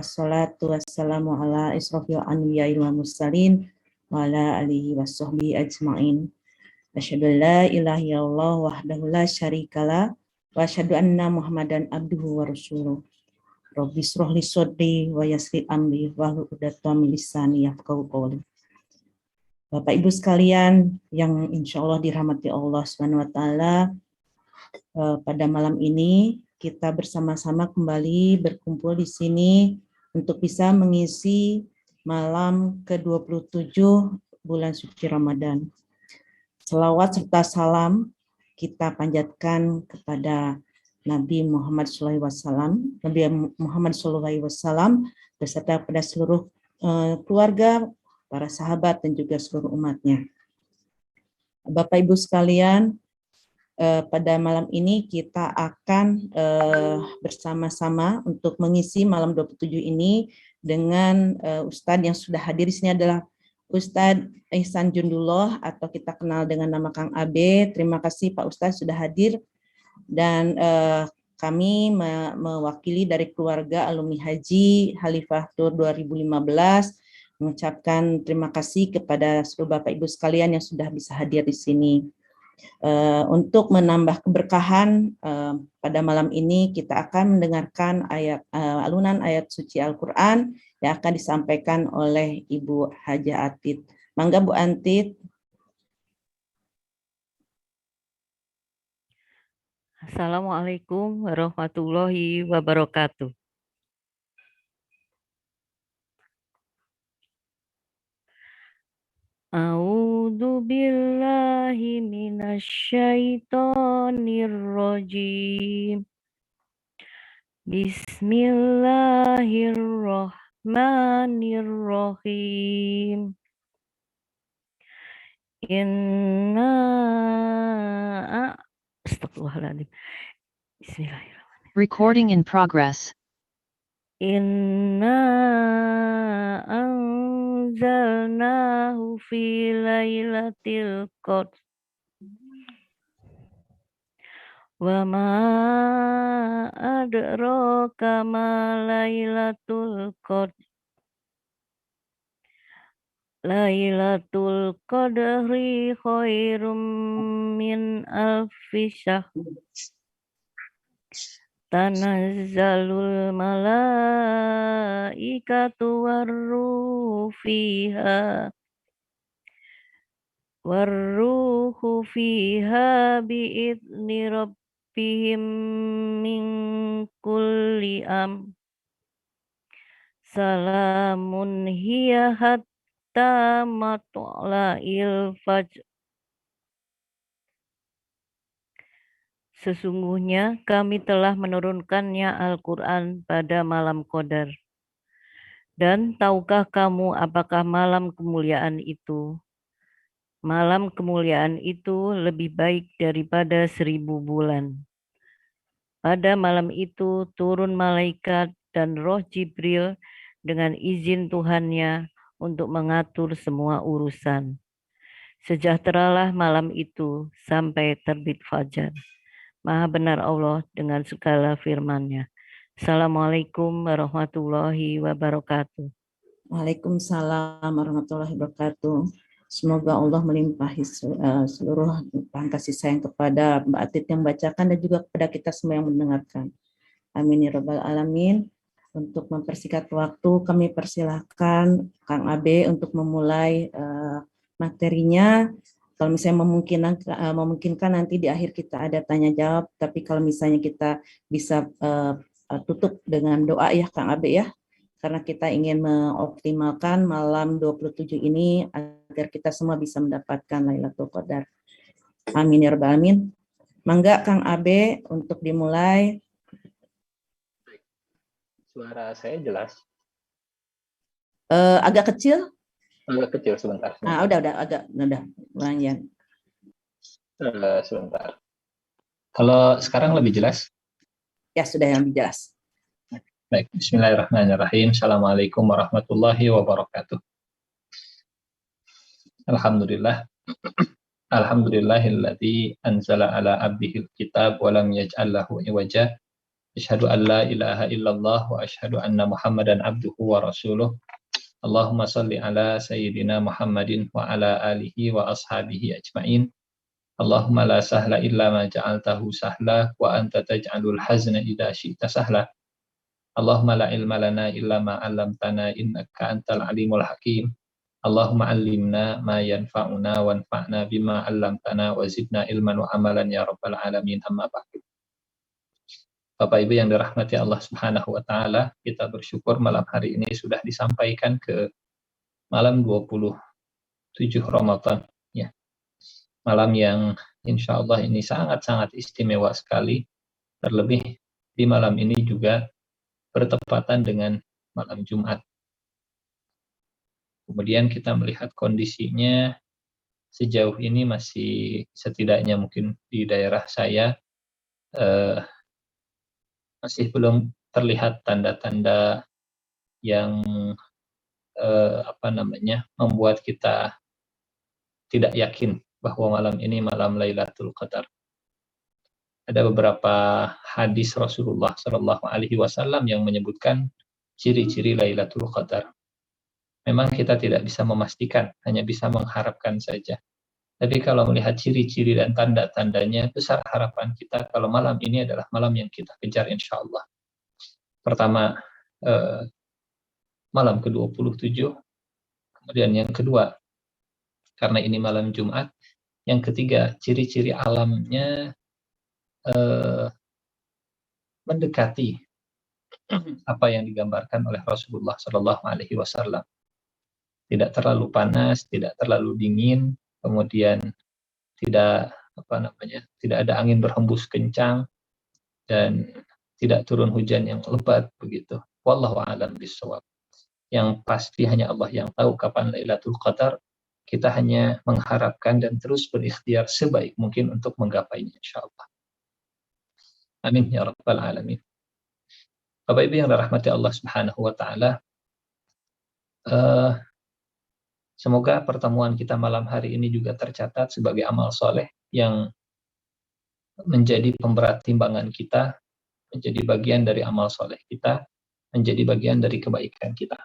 Wassalatu wassalamu ala israfil anbiya'i wal mursalin wa ala alihi washabbihi ajmain. Asyhadu an la ilaha illallah wahdahu la syarikalah wa asyhadu anna Muhammadan abduhu wa rasuluh. Rabbi shrah li sadri wa yassir amri wahlul 'uqdatam min lisani yafqahu qawli. Bapak Ibu sekalian yang insya Allah dirahmati Allah Subhanahu wa taala, pada malam ini kita bersama-sama kembali berkumpul di sini untuk bisa mengisi malam ke-27 bulan suci Ramadan. Selawat serta salam kita panjatkan kepada Nabi Muhammad SAW, Nabi Muhammad SAW beserta pada seluruh keluarga, para sahabat dan juga seluruh umatnya. Bapak Ibu sekalian, pada malam ini kita akan bersama-sama untuk mengisi malam 27 ini dengan Ustadz yang sudah hadir di sini adalah Ustadz Ihsan Jundullah atau kita kenal dengan nama Kang Abe. Terima kasih Pak Ustadz sudah hadir dan kami mewakili dari keluarga alumni Haji Khalifah Tour 2015 mengucapkan terima kasih kepada seluruh Bapak Ibu sekalian yang sudah bisa hadir di sini. Untuk menambah keberkahan pada malam ini kita akan mendengarkan alunan ayat suci Al-Quran yang akan disampaikan oleh Ibu Hajah Atid. Mangga Bu Antid. Assalamualaikum warahmatullahi wabarakatuh. A'udzu billahi minasyaitonir rajim. Bismillahirrahmanirrahim. Astagfirullahaladzim. Bismillahirrahmanirrahim. Recording in progress. Inna anzalnahu fi lailatul qadr wa ma adraka ma lailatul qadr. Lailatul qadri khairum min alfi syahr. Tanazzalul malaikatu warruhu fiha bi'izni rabbihim min kulli salamun hiya hatta matla'il fajr. Sesungguhnya kami telah menurunkannya Al-Quran pada malam Qadar. Dan tahukah kamu apakah malam kemuliaan itu? Malam kemuliaan itu lebih baik daripada 1000 bulan. Pada malam itu turun malaikat dan roh Jibril dengan izin Tuhannya untuk mengatur semua urusan. Sejahteralah malam itu sampai terbit fajar. Maha benar Allah dengan segala firman-Nya. Assalamualaikum warahmatullahi wabarakatuh. Waalaikumsalam warahmatullahi wabarakatuh. Semoga Allah melimpahi seluruh limpahan kasih sayang kepada Mbak Atid yang membacakan dan juga kepada kita semua yang mendengarkan. Amin ya rabbal alamin. Untuk mempersingkat waktu, kami persilahkan Kang Abe untuk memulai materinya. Kalau misalnya memungkinkan nanti di akhir kita ada tanya jawab, tapi kalau misalnya kita bisa tutup dengan doa ya Kang Abe ya, karena kita ingin mengoptimalkan malam 27 ini agar kita semua bisa mendapatkan Lailatul Qadar. Amin ya rabbal alamin. Mangga Kang Abe untuk dimulai. Suara saya jelas? Agak kecil? Agak kecil sebentar. Nah, udah lumayan. Sebentar. Kalau sekarang lebih jelas? Ya, sudah yang lebih jelas. Baik, bismillahirrahmanirrahim. Assalamualaikum warahmatullahi wabarakatuh. Alhamdulillah. Alhamdulillahilladzi anzala ala abdihil kitab wa lam yaj'al lahu iwaja Asyhadu an la ilaha illallah wa asyhadu anna Muhammadan abduhu wa rasuluh. Allahumma salli ala sayyidina Muhammadin wa ala alihi wa ashabihi ajma'in. Allahumma la sahla illa ma ja'altahu sahla wa anta taj'alul hazna idza syi'ta sahla. Allahumma la ilma lana illa ma 'allamtana innaka antal alimul hakim. Allahumma 'allimna ma yanfa'una wanfa'na bima 'allamtana wa zidna ilman wa amalan ya rabbal alamin. Amma ba'du. Bapak Ibu yang dirahmati Allah Subhanahu wa taala, kita bersyukur malam hari ini sudah disampaikan ke malam 27 Ramadan ya. Malam yang insya Allah ini sangat-sangat istimewa sekali. Terlebih di malam ini juga bertepatan dengan malam Jumat. Kemudian kita melihat kondisinya sejauh ini masih setidaknya mungkin di daerah saya masih belum terlihat tanda-tanda yang membuat kita tidak yakin bahwa malam ini malam Lailatul Qadar. Ada beberapa hadis Rasulullah Shallallahu Alaihi Wasallam yang menyebutkan ciri-ciri Lailatul Qadar. Memang kita tidak bisa memastikan, hanya bisa mengharapkan saja. Tapi kalau melihat ciri-ciri dan tanda-tandanya, besar harapan kita kalau malam ini adalah malam yang kita kejar insya Allah. Pertama, malam ke-27. Kemudian yang kedua, karena ini malam Jumat. Yang ketiga, ciri-ciri alamnya mendekati apa yang digambarkan oleh Rasulullah Shallallahu Alaihi Wasallam. Tidak terlalu panas, tidak terlalu dingin, kemudian tidak ada angin berhembus kencang dan tidak turun hujan yang lebat begitu. Wallahu a'lam bishawab. Yang pasti hanya Allah yang tahu kapan Lailatul Qadar. Kita hanya mengharapkan dan terus berikhtiar sebaik mungkin untuk menggapainya insyaallah. Amin ya rabbal alamin. Bapak Ibu yang dirahmati Allah Subhanahu wa taala, semoga pertemuan kita malam hari ini juga tercatat sebagai amal soleh yang menjadi pemberat timbangan kita, menjadi bagian dari amal soleh kita, menjadi bagian dari kebaikan kita.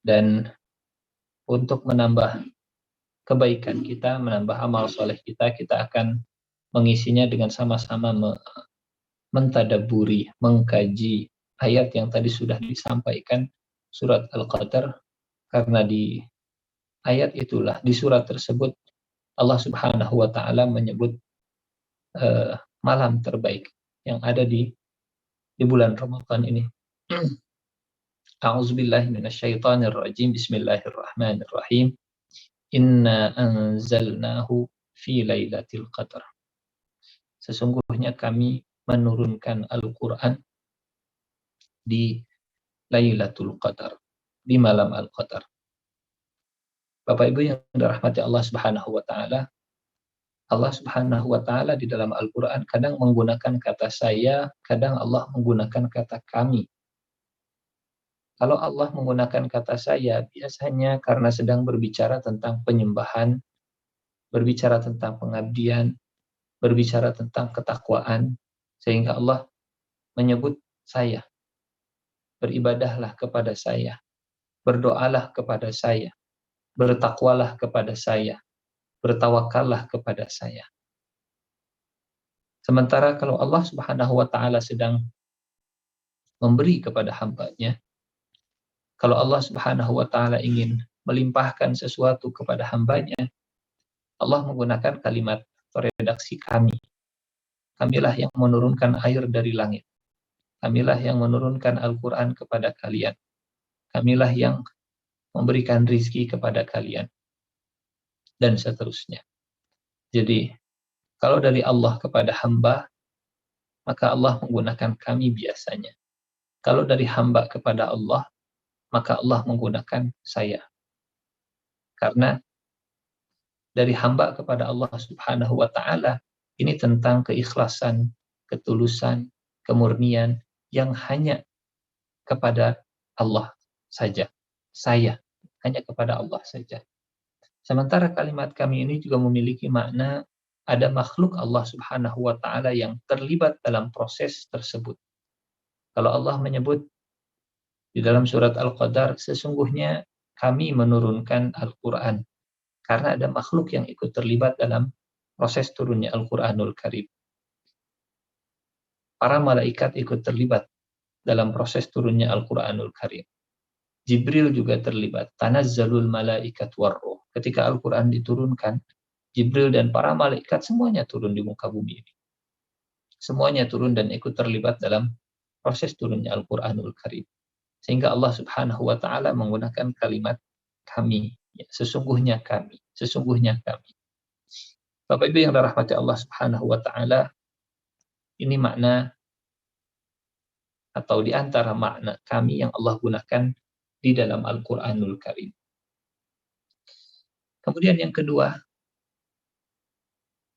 Dan untuk menambah kebaikan kita, menambah amal soleh kita, kita akan mengisinya dengan sama-sama mentadabburi, mengkaji ayat yang tadi sudah disampaikan, surat Al-Qadar, karena di ayat itulah, di surat tersebut, Allah Subhanahu wa Ta'ala menyebut malam terbaik yang ada di bulan Ramadan ini. A'udzubillahi minasyaitonirrajim. Bismillahirrahmanirrahim. Inna anzalnahu fi lailatul qadar. Sesungguhnya kami menurunkan Al-Qur'an di Lailatul Qadar, di malam Al-Qadar. Bapak Ibu yang dirahmati Allah Subhanahu wa taala, Allah Subhanahu wa taala di dalam Al-Qur'an kadang menggunakan kata saya, kadang Allah menggunakan kata kami. Kalau Allah menggunakan kata saya, biasanya karena sedang berbicara tentang penyembahan, berbicara tentang pengabdian, berbicara tentang ketakwaan, sehingga Allah menyebut saya. Beribadahlah kepada saya, berdoalah kepada saya, bertakwalah kepada saya, bertawakallah kepada saya. Sementara kalau Allah Subhanahu wa taala sedang memberi kepada hamba-Nya, kalau Allah Subhanahu wa taala ingin melimpahkan sesuatu kepada hamba-Nya, Allah menggunakan kalimat atau redaksi kami. Kamilah yang menurunkan air dari langit. Kamilah yang menurunkan Al-Qur'an kepada kalian. Kamilah yang memberikan rizki kepada kalian. Dan seterusnya. Jadi, kalau dari Allah kepada hamba, maka Allah menggunakan kami biasanya. Kalau dari hamba kepada Allah, maka Allah menggunakan saya. Karena dari hamba kepada Allah Subhanahu wa taala ini tentang keikhlasan, ketulusan, kemurnian yang hanya kepada Allah saja. Saya hanya kepada Allah saja. Sementara kalimat kami ini juga memiliki makna ada makhluk Allah Subhanahu wa taala yang terlibat dalam proses tersebut. Kalau Allah menyebut di dalam surat Al-Qadar, sesungguhnya kami menurunkan Al-Quran, karena ada makhluk yang ikut terlibat dalam proses turunnya Al-Quranul Karim. Para malaikat ikut terlibat dalam proses turunnya Al-Quranul Karim. Jibril juga terlibat. Tanazzalul malaikat warruh. Ketika Al-Quran diturunkan, Jibril dan para malaikat semuanya turun di muka bumi ini. Semuanya turun dan ikut terlibat dalam proses turunnya Al-Quranul Karim. Sehingga Allah Subhanahu wa taala menggunakan kalimat kami, ya, sesungguhnya kami, sesungguhnya kami. Bapak Ibu yang dirahmati Allah Subhanahu wa taala, ini makna atau di antara makna kami yang Allah gunakan di dalam Al-Qur'anul Karim. Kemudian yang kedua,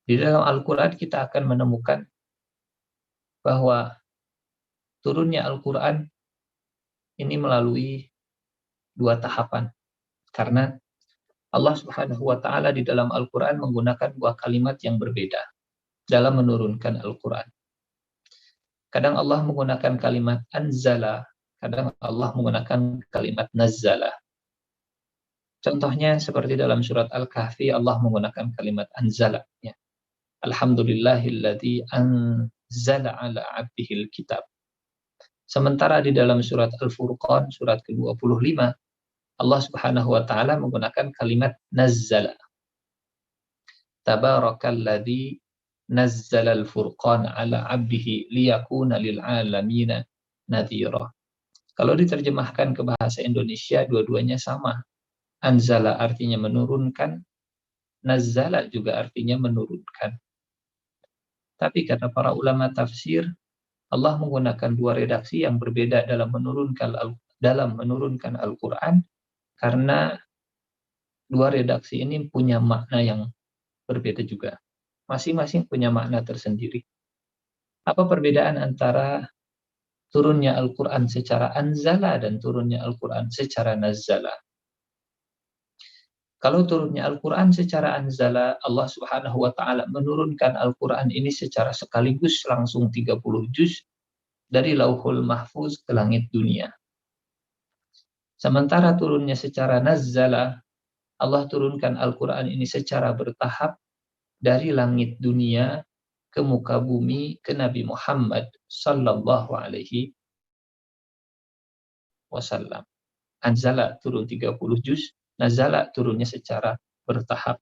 di dalam Al-Qur'an kita akan menemukan bahwa turunnya Al-Qur'an ini melalui dua tahapan. Karena Allah Subhanahu wa taala di dalam Al-Qur'an menggunakan dua kalimat yang berbeda dalam menurunkan Al-Qur'an. Kadang Allah menggunakan kalimat anzala, kadang Allah menggunakan kalimat nazzala. Contohnya seperti dalam surat Al-Kahfi Allah menggunakan kalimat anzala, ya. Alhamdulillahilladzi anzala ala 'abdihil kitab. Sementara di dalam surat Al-Furqan surat ke-25 Allah Subhanahu wa taala menggunakan kalimat nazzala. Tabarakalladzi nazzala al-furqan ala 'abdihi liyakuna lil 'alamina nadhira. Kalau diterjemahkan ke bahasa Indonesia dua-duanya sama. Anzala artinya menurunkan, nazzala juga artinya menurunkan. Tapi kata para ulama tafsir, Allah menggunakan dua redaksi yang berbeda dalam menurunkan Al-Qur'an karena dua redaksi ini punya makna yang berbeda juga. Masing-masing punya makna tersendiri. Apa perbedaan antara turunnya Al-Quran secara anzala dan turunnya Al-Quran secara nazzala? Kalau turunnya Al-Quran secara anzala, Allah Subhanahu wa taala menurunkan Al-Quran ini secara sekaligus langsung 30 juz dari Lauhul Mahfuz ke langit dunia. Sementara turunnya secara nazzala, Allah turunkan Al-Quran ini secara bertahap dari langit dunia ke muka bumi ke Nabi Muhammad sallallahu alaihi wasallam. Anzala turun 30 juz, nazala turunnya secara bertahap.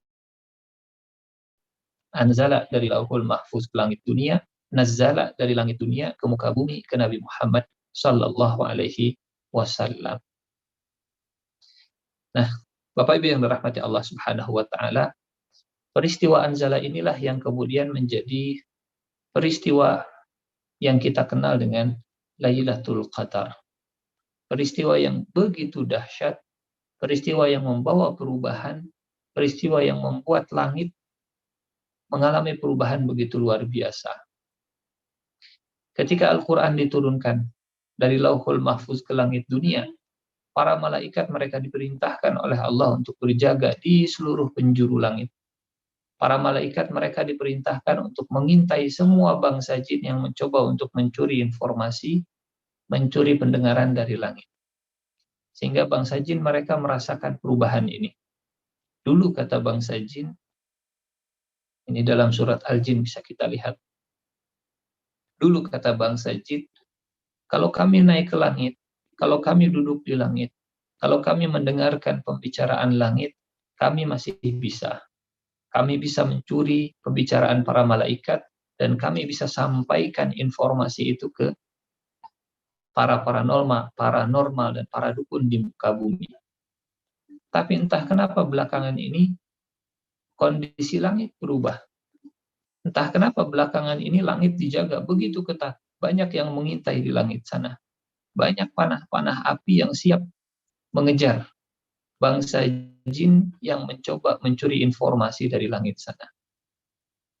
Anzala dari Lauhul Mahfuz ke langit dunia, nazala dari langit dunia ke muka bumi ke Nabi Muhammad sallallahu alaihi wasallam. Nah, Bapak Ibu yang dirahmati Allah Subhanahu wa taala, peristiwa anzala inilah yang kemudian menjadi peristiwa yang kita kenal dengan Lailatul Qadar. Peristiwa yang begitu dahsyat, peristiwa yang membawa perubahan, peristiwa yang membuat langit mengalami perubahan begitu luar biasa. Ketika Al-Quran diturunkan dari Lauhul Mahfuz ke langit dunia, para malaikat mereka diperintahkan oleh Allah untuk berjaga di seluruh penjuru langit. Para malaikat mereka diperintahkan untuk mengintai semua bangsa jin yang mencoba untuk mencuri informasi, mencuri pendengaran dari langit. Sehingga bangsa jin mereka merasakan perubahan ini. Dulu kata bangsa jin, ini dalam surat Al-Jin bisa kita lihat. Dulu kata bangsa jin, kalau kami naik ke langit, kalau kami duduk di langit, kalau kami mendengarkan pembicaraan langit, kami masih bisa. Kami bisa mencuri pembicaraan para malaikat, dan kami bisa sampaikan informasi itu ke para paranormal dan para dukun di muka bumi. Tapi entah kenapa belakangan ini kondisi langit berubah. Entah kenapa belakangan ini langit dijaga begitu ketat. Banyak yang mengintai di langit sana. Banyak panah-panah api yang siap mengejar bangsa jin yang mencoba mencuri informasi dari langit sana.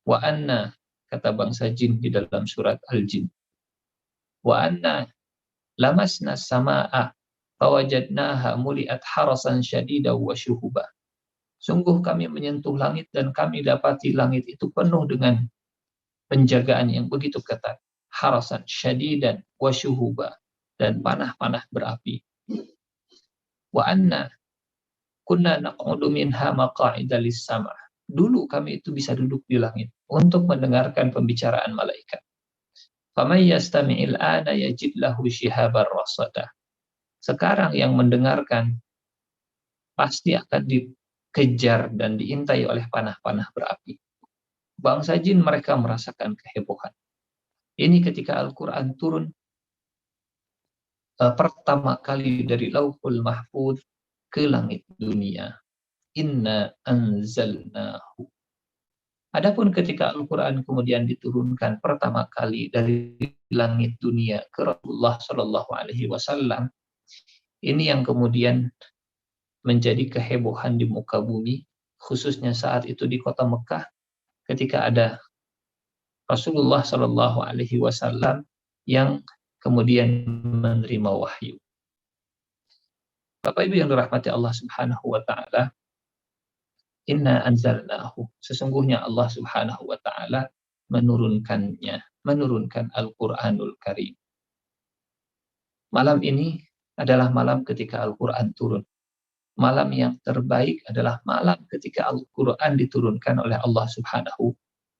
Wa anna, kata bangsa jin di dalam surat Al-Jin. Wa anna lamasna sama'a fawajadnaha muli'at harasan syadida wa syuhuba. Sungguh kami menyentuh langit dan kami dapati langit itu penuh dengan penjagaan yang begitu ketat. Harasan syadidan wa syuhuba, dan panah-panah berapi. Wa anna kunna naq'udu minha maqa'ida lis-sama'. Dulu kami itu bisa duduk di langit untuk mendengarkan pembicaraan malaikat. Faman yastami'il ana yajid lahu shihabar rasada. Sekarang yang mendengarkan pasti akan dikejar dan diintai oleh panah-panah berapi. Bangsa jin mereka merasakan kehebohan. Ini ketika Al-Quran turun pertama kali dari Lauhul Mahfuz ke langit dunia. Inna anzalnahu. Adapun ketika Al-Quran kemudian diturunkan pertama kali dari langit dunia ke Rasulullah Shallallahu Alaihi Wasallam, ini yang kemudian menjadi kehebohan di muka bumi, khususnya saat itu di kota Mekah, ketika ada Rasulullah Shallallahu Alaihi Wasallam yang kemudian menerima wahyu. Bapak Ibu yang dirahmati Allah Subhanahu Wa Taala, Inna anzalnahu. Sesungguhnya Allah Subhanahu Wa Taala menurunkan Al-Quranul Karim. Malam ini adalah malam ketika Al-Quran turun. Malam yang terbaik adalah malam ketika Al-Quran diturunkan oleh Allah Subhanahu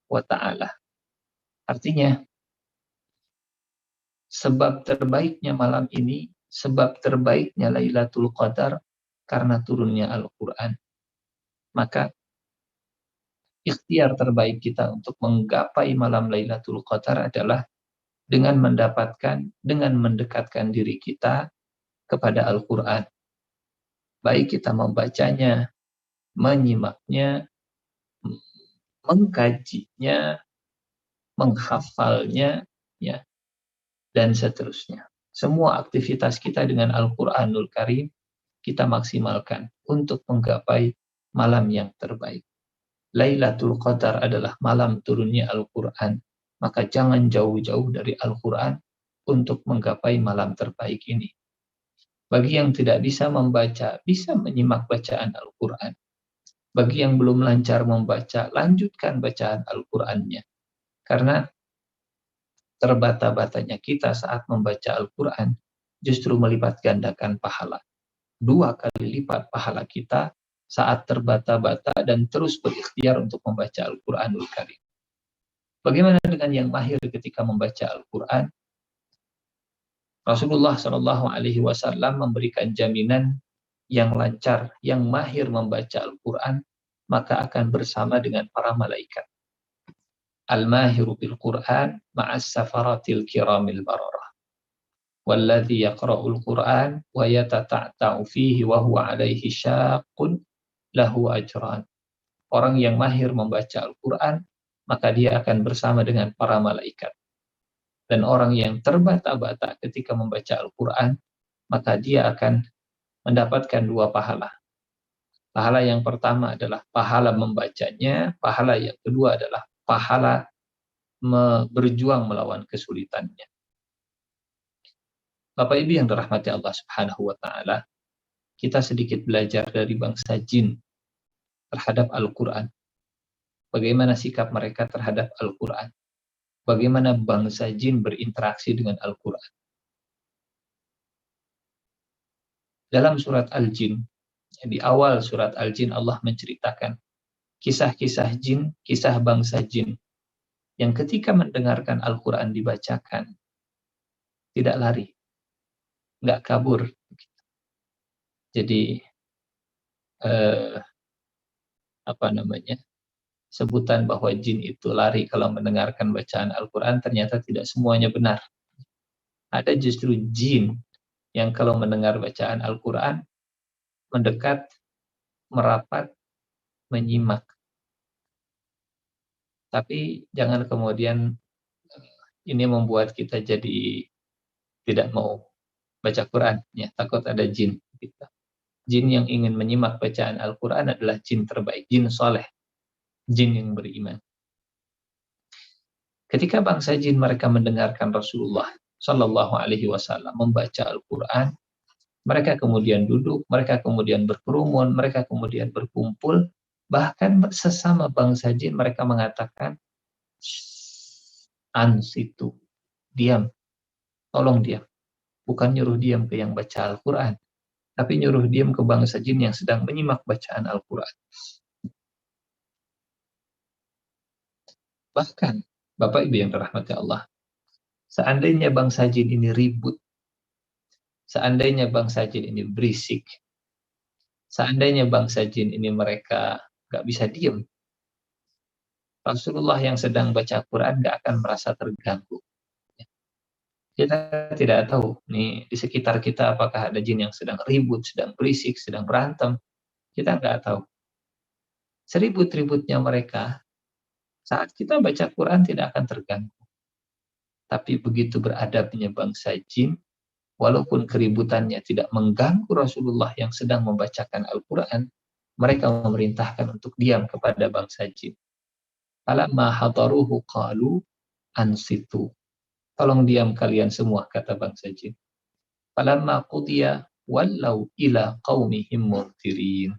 Wa Taala. Artinya, sebab terbaiknya malam ini, sebab terbaiknya Lailatul Qadar karena turunnya Al-Quran. Maka ikhtiar terbaik kita untuk menggapai malam Lailatul Qadar adalah dengan mendekatkan diri kita kepada Al-Quran. Baik kita membacanya, menyimaknya, mengkajinya, menghafalnya, ya, dan seterusnya. Semua aktivitas kita dengan Al-Quranul Karim kita maksimalkan untuk menggapai malam yang terbaik. Lailatul Qadar adalah malam turunnya Al-Quran. Maka jangan jauh-jauh dari Al-Quran untuk menggapai malam terbaik ini. Bagi yang tidak bisa membaca, bisa menyimak bacaan Al-Quran. Bagi yang belum lancar membaca, lanjutkan bacaan Al-Qurannya. Karena terbata-batanya kita saat membaca Al-Quran justru melipat gandakan pahala. 2 kali lipat pahala kita saat terbata-bata dan terus berikhtiar untuk membaca Al-Quranul Karim. Bagaimana dengan yang mahir ketika membaca Al-Quran? Rasulullah Shallallahu Alaihi Wasallam memberikan jaminan yang lancar, yang mahir membaca Al-Quran, maka akan bersama dengan para malaikat. Al-mahiru bil Quran ma'as safaratil kiramil bararah. Walladhi yaqra'ul Quran wa yatata'ta'u fihi wa huwa alaihi syaqqun lahu ajran. Orang yang mahir membaca Al-Quran, maka dia akan bersama dengan para malaikat. Dan orang yang terbata-bata ketika membaca Al-Quran, maka dia akan mendapatkan 2 pahala. Pahala yang pertama adalah pahala membacanya, pahala yang kedua adalah pahala berjuang melawan kesulitannya. Bapak Ibu yang dirahmati Allah Subhanahu Wa Taala, kita sedikit belajar dari bangsa jin terhadap Al-Quran. Bagaimana sikap mereka terhadap Al-Quran? Bagaimana bangsa jin berinteraksi dengan Al-Quran? Dalam surat Al-Jin, di awal surat Al-Jin Allah menceritakan kisah-kisah jin, kisah bangsa jin yang ketika mendengarkan Al-Quran dibacakan tidak lari, nggak kabur. Jadi sebutan bahwa jin itu lari kalau mendengarkan bacaan Al-Quran ternyata tidak semuanya benar. Ada justru jin yang kalau mendengar bacaan Al-Quran mendekat, merapat, menyimak. Tapi jangan kemudian ini membuat kita jadi tidak mau baca Quran, ya, takut ada jin. Jin yang ingin menyimak bacaan Al-Quran adalah jin terbaik, jin soleh, jin yang beriman. Ketika bangsa jin mereka mendengarkan Rasulullah Shallallahu Alaihi Wasallam membaca Al-Quran, Mereka kemudian duduk, mereka kemudian berkerumun, mereka kemudian berkumpul, bahkan sesama bangsa jin mereka mengatakan, ansitu, diam, tolong diam. Bukan nyuruh diam ke yang baca Al-Quran, tapi nyuruh diam ke bangsa jin yang sedang menyimak bacaan Al-Quran. Bahkan, Bapak Ibu yang dirahmati Allah, seandainya bangsa jin ini ribut, seandainya bangsa jin ini berisik, seandainya bangsa jin ini mereka nggak bisa diam, Rasulullah yang sedang baca Quran nggak akan merasa terganggu. Kita tidak tahu nih di sekitar kita apakah ada jin yang sedang ribut, sedang berisik, sedang berantem. Kita nggak tahu. Seribut-ributnya mereka, saat kita baca Quran tidak akan terganggu. Tapi begitu beradabnya bangsa jin, walaupun keributannya tidak mengganggu Rasulullah yang sedang membacakan Al-Quran, mereka memerintahkan untuk diam kepada bangsa jin. Falamma hadaruhu qalu ansitu. Tolong diam kalian semua, kata bangsa jin. Falamma qudiya wallau ila qaumihim munzirin.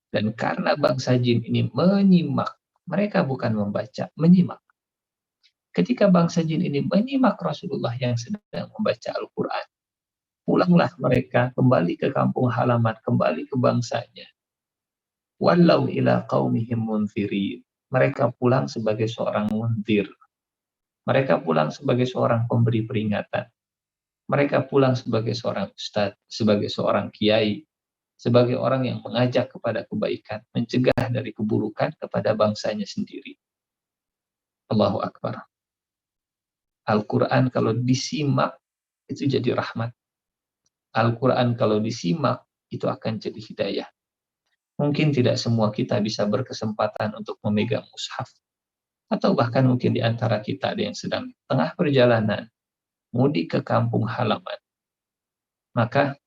Dan karena bangsa jin ini menyimak, mereka bukan membaca, menyimak. Ketika bangsa jin ini menyimak Rasulullah yang sedang membaca Al-Quran, pulanglah mereka kembali ke kampung halaman, kembali ke bangsanya. Wallau ila qaumihim munzirin. Mereka pulang sebagai seorang munzir. Mereka pulang sebagai seorang pemberi peringatan. Mereka pulang sebagai seorang ustadz, sebagai seorang kiai, sebagai orang yang mengajak kepada kebaikan, mencegah dari keburukan kepada bangsanya sendiri. Allahu Akbar. Al-Quran kalau disimak, itu jadi rahmat. Al-Quran kalau disimak, itu akan jadi hidayah. Mungkin tidak semua kita bisa berkesempatan untuk memegang mushaf. Atau bahkan mungkin di antara kita ada yang sedang tengah perjalanan, mudik ke kampung halaman. Maka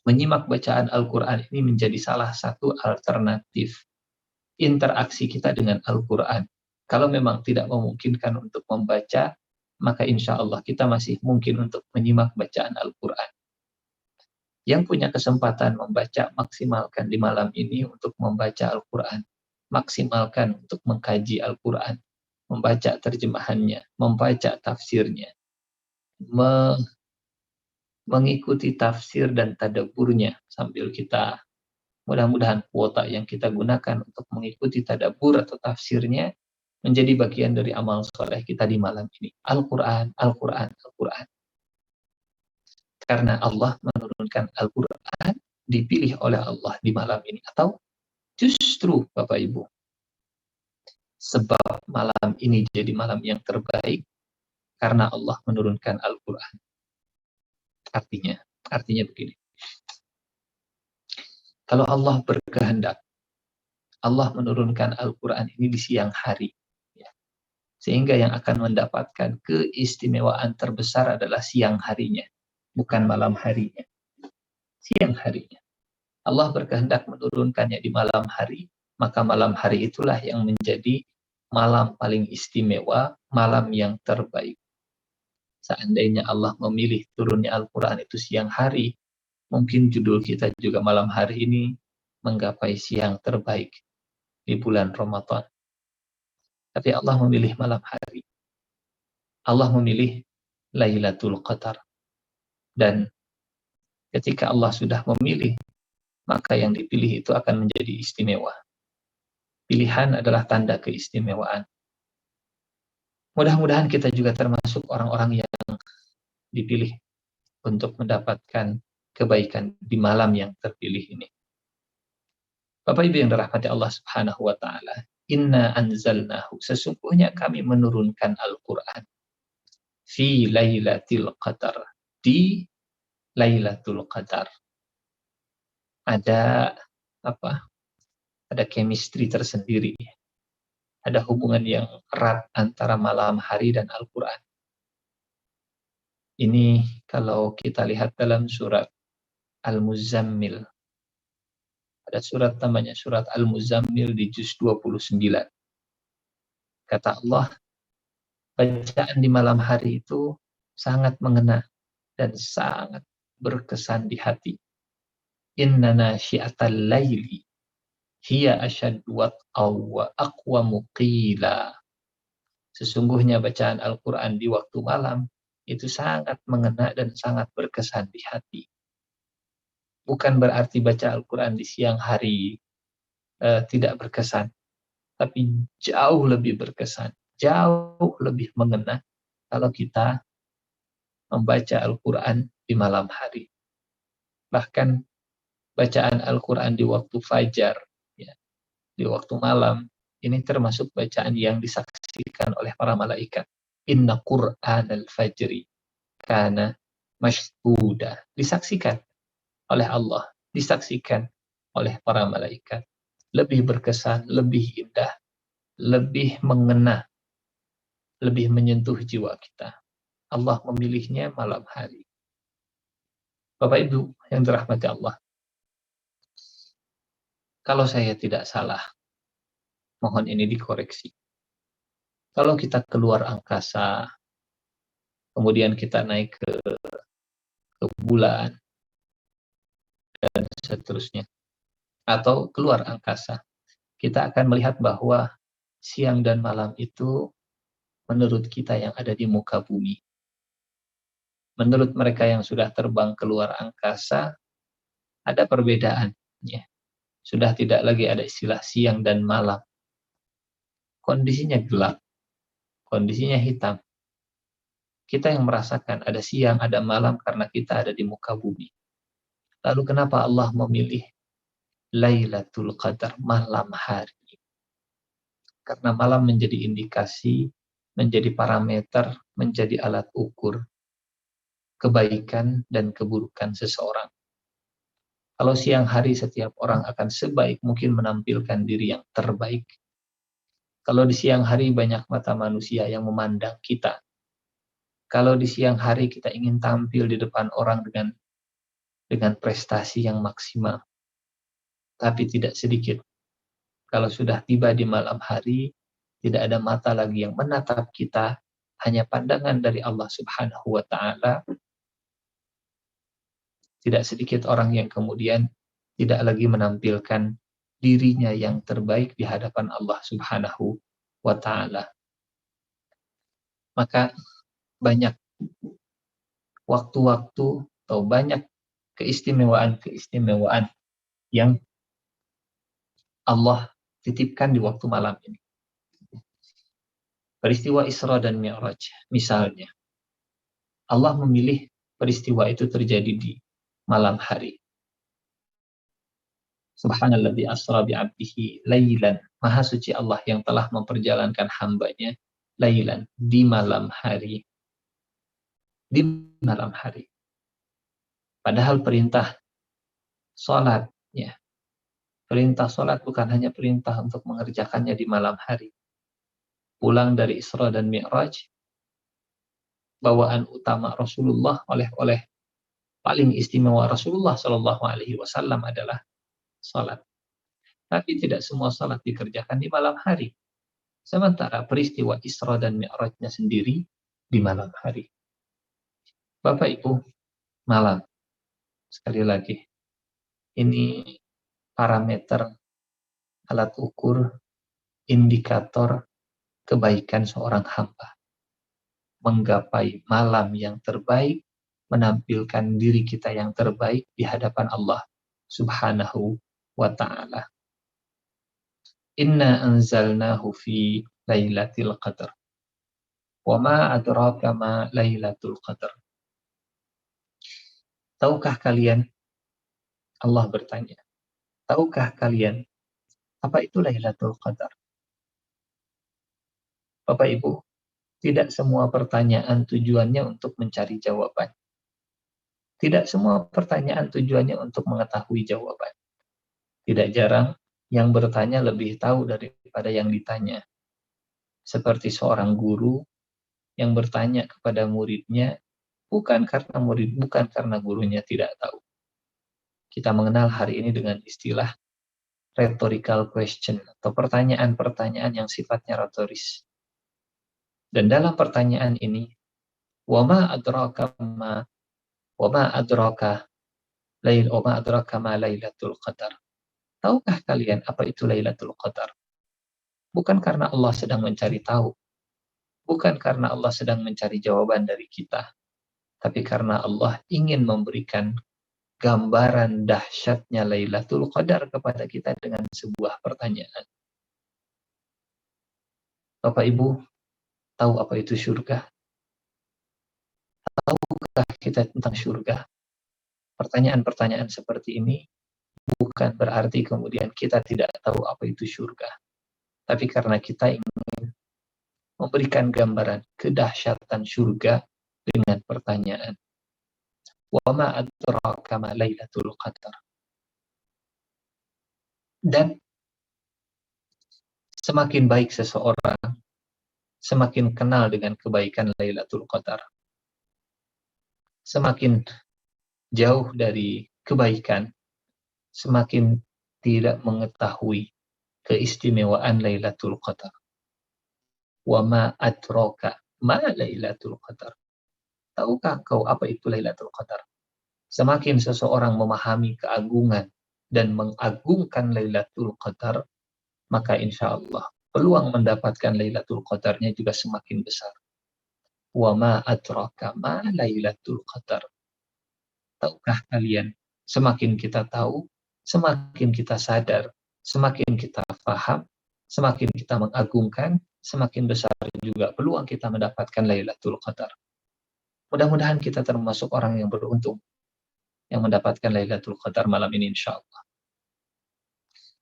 menyimak bacaan Al-Quran ini menjadi salah satu alternatif interaksi kita dengan Al-Quran. Kalau memang tidak memungkinkan untuk membaca, maka insya Allah kita masih mungkin untuk menyimak bacaan Al-Quran. Yang punya kesempatan membaca, maksimalkan di malam ini untuk membaca Al-Quran. Maksimalkan untuk mengkaji Al-Quran. Membaca terjemahannya, membaca tafsirnya. Mengikuti tafsir dan tadabburnya sambil kita mudah-mudahan kuota yang kita gunakan untuk mengikuti tadabbur atau tafsirnya menjadi bagian dari amal soleh kita di malam ini. Al-Quran, Al-Quran, Al-Quran. Karena Allah menurunkan Al-Quran dipilih oleh Allah di malam ini. Atau justru Bapak Ibu, sebab malam ini jadi malam yang terbaik karena Allah menurunkan Al-Quran. Artinya begini. Kalau Allah berkehendak, Allah menurunkan Al-Quran ini di siang hari. Ya. Sehingga yang akan mendapatkan keistimewaan terbesar adalah siang harinya, bukan malam harinya. Siang harinya. Allah berkehendak menurunkannya di malam hari, maka malam hari itulah yang menjadi malam paling istimewa, malam yang terbaik. Seandainya Allah memilih turunnya Al-Quran itu siang hari, mungkin judul kita juga malam hari ini menggapai siang terbaik di bulan Ramadan. Tapi Allah memilih malam hari. Allah memilih Lailatul Qadar. Dan ketika Allah sudah memilih, maka yang dipilih itu akan menjadi istimewa. Pilihan adalah tanda keistimewaan. Mudah-mudahan kita juga termasuk orang-orang yang dipilih untuk mendapatkan kebaikan di malam yang terpilih ini. Bapak Ibu yang dirahmati Allah Subhanahu wa taala, inna anzalnahu, sesungguhnya kami menurunkan Al-Qur'an fi lailatul qadar, di Lailatul Qadar. Ada apa? Ada chemistry tersendiri. Ada hubungan yang erat antara malam hari dan Al-Qur'an. Ini kalau kita lihat dalam surat Al-Muzammil. Ada surat namanya surat Al-Muzammil di juz 29. Kata Allah, bacaan di malam hari itu sangat mengena dan sangat berkesan di hati. Inna nasyi'atal laili hiya asyaddu wat'aw wa aqwamu qila. Sesungguhnya bacaan Al-Quran di waktu malam itu sangat mengena dan sangat berkesan di hati. Bukan berarti baca Al-Quran di siang hari tidak berkesan, tapi jauh lebih berkesan, jauh lebih mengena kalau kita membaca Al-Quran di malam hari. Bahkan bacaan Al-Quran di waktu fajar, ya, di waktu malam, ini termasuk bacaan yang disaksikan oleh para malaikat. Inna Qur'an al-fajri kana mashhuda. Disaksikan oleh Allah, disaksikan oleh para malaikat. Lebih berkesan, lebih indah, lebih mengena, lebih menyentuh jiwa kita. Allah memilihnya malam hari. Bapak Ibu yang dirahmati Allah, kalau saya tidak salah, mohon ini dikoreksi. Kalau kita keluar angkasa, kemudian kita naik ke bulan, dan seterusnya, atau keluar angkasa, kita akan melihat bahwa siang dan malam itu menurut kita yang ada di muka bumi. Menurut mereka yang sudah terbang keluar angkasa, ada perbedaan. Ya. Sudah tidak lagi ada istilah siang dan malam. Kondisinya gelap, kondisinya hitam. Kita yang merasakan ada siang, ada malam karena kita ada di muka bumi. Lalu kenapa Allah memilih Lailatul Qadar, malam hari? Karena malam menjadi indikasi, menjadi parameter, menjadi alat ukur kebaikan dan keburukan seseorang. Kalau siang hari setiap orang akan sebaik mungkin menampilkan diri yang terbaik. Kalau di siang hari banyak mata manusia yang memandang kita. Kalau di siang hari kita ingin tampil di depan orang dengan prestasi yang maksimal. Tapi tidak sedikit. Kalau sudah tiba di malam hari, tidak ada mata lagi yang menatap kita, hanya pandangan dari Allah Subhanahu wa Ta'ala. Tidak sedikit orang yang kemudian tidak lagi menampilkan dirinya yang terbaik di hadapan Allah Subhanahu wa Ta'ala. Maka banyak waktu-waktu atau banyak keistimewaan-keistimewaan yang Allah titipkan di waktu malam ini. Peristiwa Isra dan Mi'raj, misalnya. Allah memilih peristiwa itu terjadi di malam hari. Subhanalladzi asra bi'abdihi lailan. Maha suci Allah yang telah memperjalankan hambanya lailan, di malam hari. Di malam hari. Padahal perintah sholat, ya. Perintah sholat bukan hanya perintah untuk mengerjakannya di malam hari. Pulang dari Isra dan Mi'raj, bawaan utama Rasulullah oleh paling istimewa Rasulullah Shallallahu Alaihi Wasallam adalah sholat. Tapi tidak semua sholat dikerjakan di malam hari. Sementara peristiwa Isra dan Mi'rajnya sendiri di malam hari. Bapak Ibu, malam. Sekali lagi, ini parameter, alat ukur, indikator kebaikan seorang hamba. Menggapai malam yang terbaik, menampilkan diri kita yang terbaik di hadapan Allah Subhanahu wa Ta'ala. Inna anzalnahu fi lailatul qadar. Wa ma adraka ma lailatul qadar. Tahukah kalian, Allah bertanya, tahukah kalian apa itu Lailatul Qadar? Bapak Ibu, tidak semua pertanyaan tujuannya untuk mencari jawaban. Tidak semua pertanyaan tujuannya untuk mengetahui jawaban. Tidak jarang yang bertanya lebih tahu daripada yang ditanya. Seperti seorang guru yang bertanya kepada muridnya, bukan karena gurunya tidak tahu. Kita mengenal hari ini dengan istilah rhetorical question atau pertanyaan-pertanyaan yang sifatnya retoris. Dan dalam pertanyaan ini, wa ma adraka ma Wa ma adraka ma Lailatul Qadar. Tahukah kalian apa itu Lailatul Qadar? Bukan karena Allah sedang mencari tahu, bukan karena Allah sedang mencari jawaban dari kita, tapi karena Allah ingin memberikan gambaran dahsyatnya Lailatul Qadar kepada kita dengan sebuah pertanyaan. Bapak Ibu, tahu apa itu surga? Tahukah kita tentang surga? Pertanyaan-pertanyaan seperti ini bukan berarti kemudian kita tidak tahu apa itu surga. Tapi karena kita ingin memberikan gambaran kedahsyatan surga dengan pertanyaan. Wa ma adraka ma Lailatul Qadar. Dan semakin baik seseorang, semakin kenal dengan kebaikan Lailatul Qadar. Semakin jauh dari kebaikan, semakin tidak mengetahui keistimewaan Lailatul Qadar. Wa ma adraka ma Lailatul Qadar. Tahukah kau apa itu Lailatul Qadar? Semakin seseorang memahami keagungan dan mengagungkan Lailatul Qadar, maka insya Allah peluang mendapatkan Lailatul Qadarnya juga semakin besar. Wa ma adraka ma Lailatul Qadar. Tahukah kalian, semakin kita tahu, semakin kita sadar, semakin kita paham, semakin kita mengagungkan, semakin besar juga peluang kita mendapatkan Lailatul Qadar. Mudah-mudahan kita termasuk orang yang beruntung yang mendapatkan Lailatul Qadar malam ini insyaallah.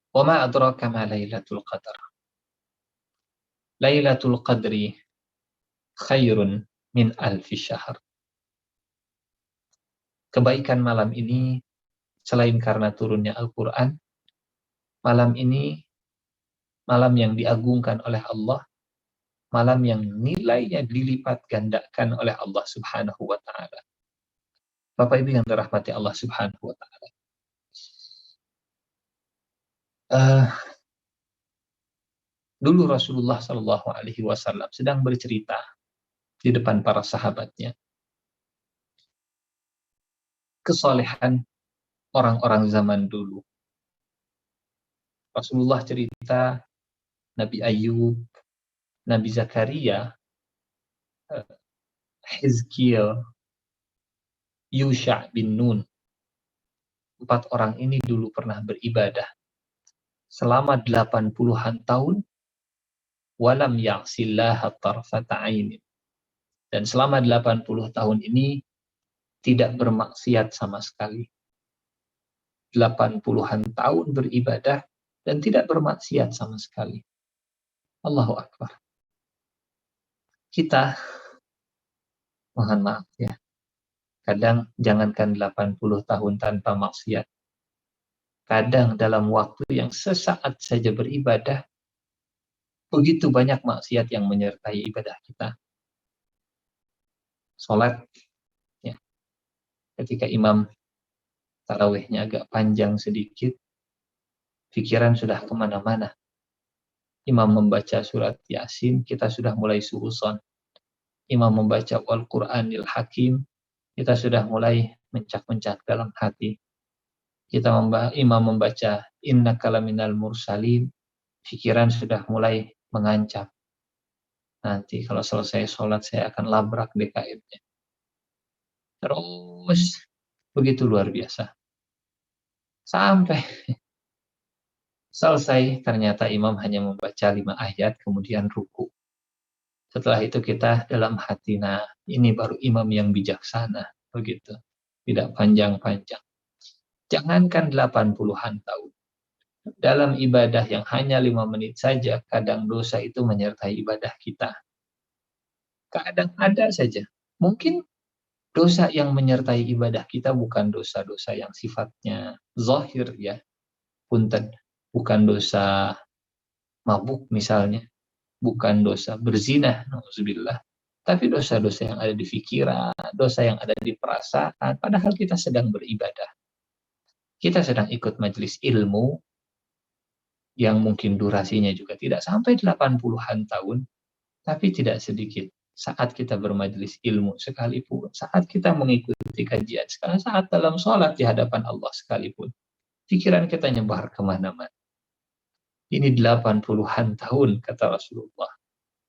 Wa ma adraka ma Lailatul Qadar. Lailatul Qadri khairun min alfi syahr. Kebaikan malam ini selain karena turunnya Al-Quran, malam ini malam yang diagungkan oleh Allah, malam yang nilainya dilipat gandakan oleh Allah Subhanahu wa Ta'ala. Bapak Ibu yang dirahmati Allah Subhanahu wa Ta'ala. Dulu Rasulullah Shallallahu Alaihi Wasallam sedang bercerita di depan para sahabatnya kesolehan orang-orang zaman dulu. Rasulullah cerita Nabi Ayub, Nabi Zakaria, Hizkiel, Yusha bin Nun. 4 orang ini dulu pernah beribadah selama 80-an tahun, walam ya'sillaha tarfata ainin. Dan selama 80 tahun ini tidak bermaksiat sama sekali. 80-an tahun beribadah dan tidak bermaksiat sama sekali. Allahu Akbar. Kita, mohon maaf ya, kadang jangankan 80 tahun tanpa maksiat. Kadang dalam waktu yang sesaat saja beribadah, begitu banyak maksiat yang menyertai ibadah kita. Salat, ya, ketika imam tarawihnya agak panjang sedikit, pikiran sudah kemana-mana. Imam membaca surat Yasin, kita sudah mulai suudzon. Imam membaca Al-Quranil Hakim, kita sudah mulai mencak-mencak dalam hati. Imam membaca Innaka laminal mursalin, pikiran sudah mulai mengancam. Nanti kalau selesai sholat saya akan labrak DKM-nya. Terus begitu luar biasa. Sampai selesai, ternyata imam hanya membaca 5 ayat, kemudian ruku. Setelah itu kita dalam hati, nah ini baru imam yang bijaksana, begitu. Tidak panjang-panjang. Jangankan 80-an tahun. Dalam ibadah yang hanya 5 menit saja, kadang dosa itu menyertai ibadah kita. Kadang ada saja. Mungkin dosa yang menyertai ibadah kita bukan dosa-dosa yang sifatnya zahir ya. Punten. Bukan dosa mabuk misalnya. Bukan dosa berzina, na'udzubillah. Tapi dosa-dosa yang ada di pikiran, dosa yang ada di perasaan, padahal kita sedang beribadah. Kita sedang ikut majelis ilmu, yang mungkin durasinya juga tidak sampai 80-an tahun, tapi tidak sedikit saat kita bermajelis ilmu sekalipun, saat kita mengikuti kajian sekalipun, saat dalam sholat di hadapan Allah sekalipun, pikiran kita nyebar kemana-mana. Ini 80-an tahun, kata Rasulullah.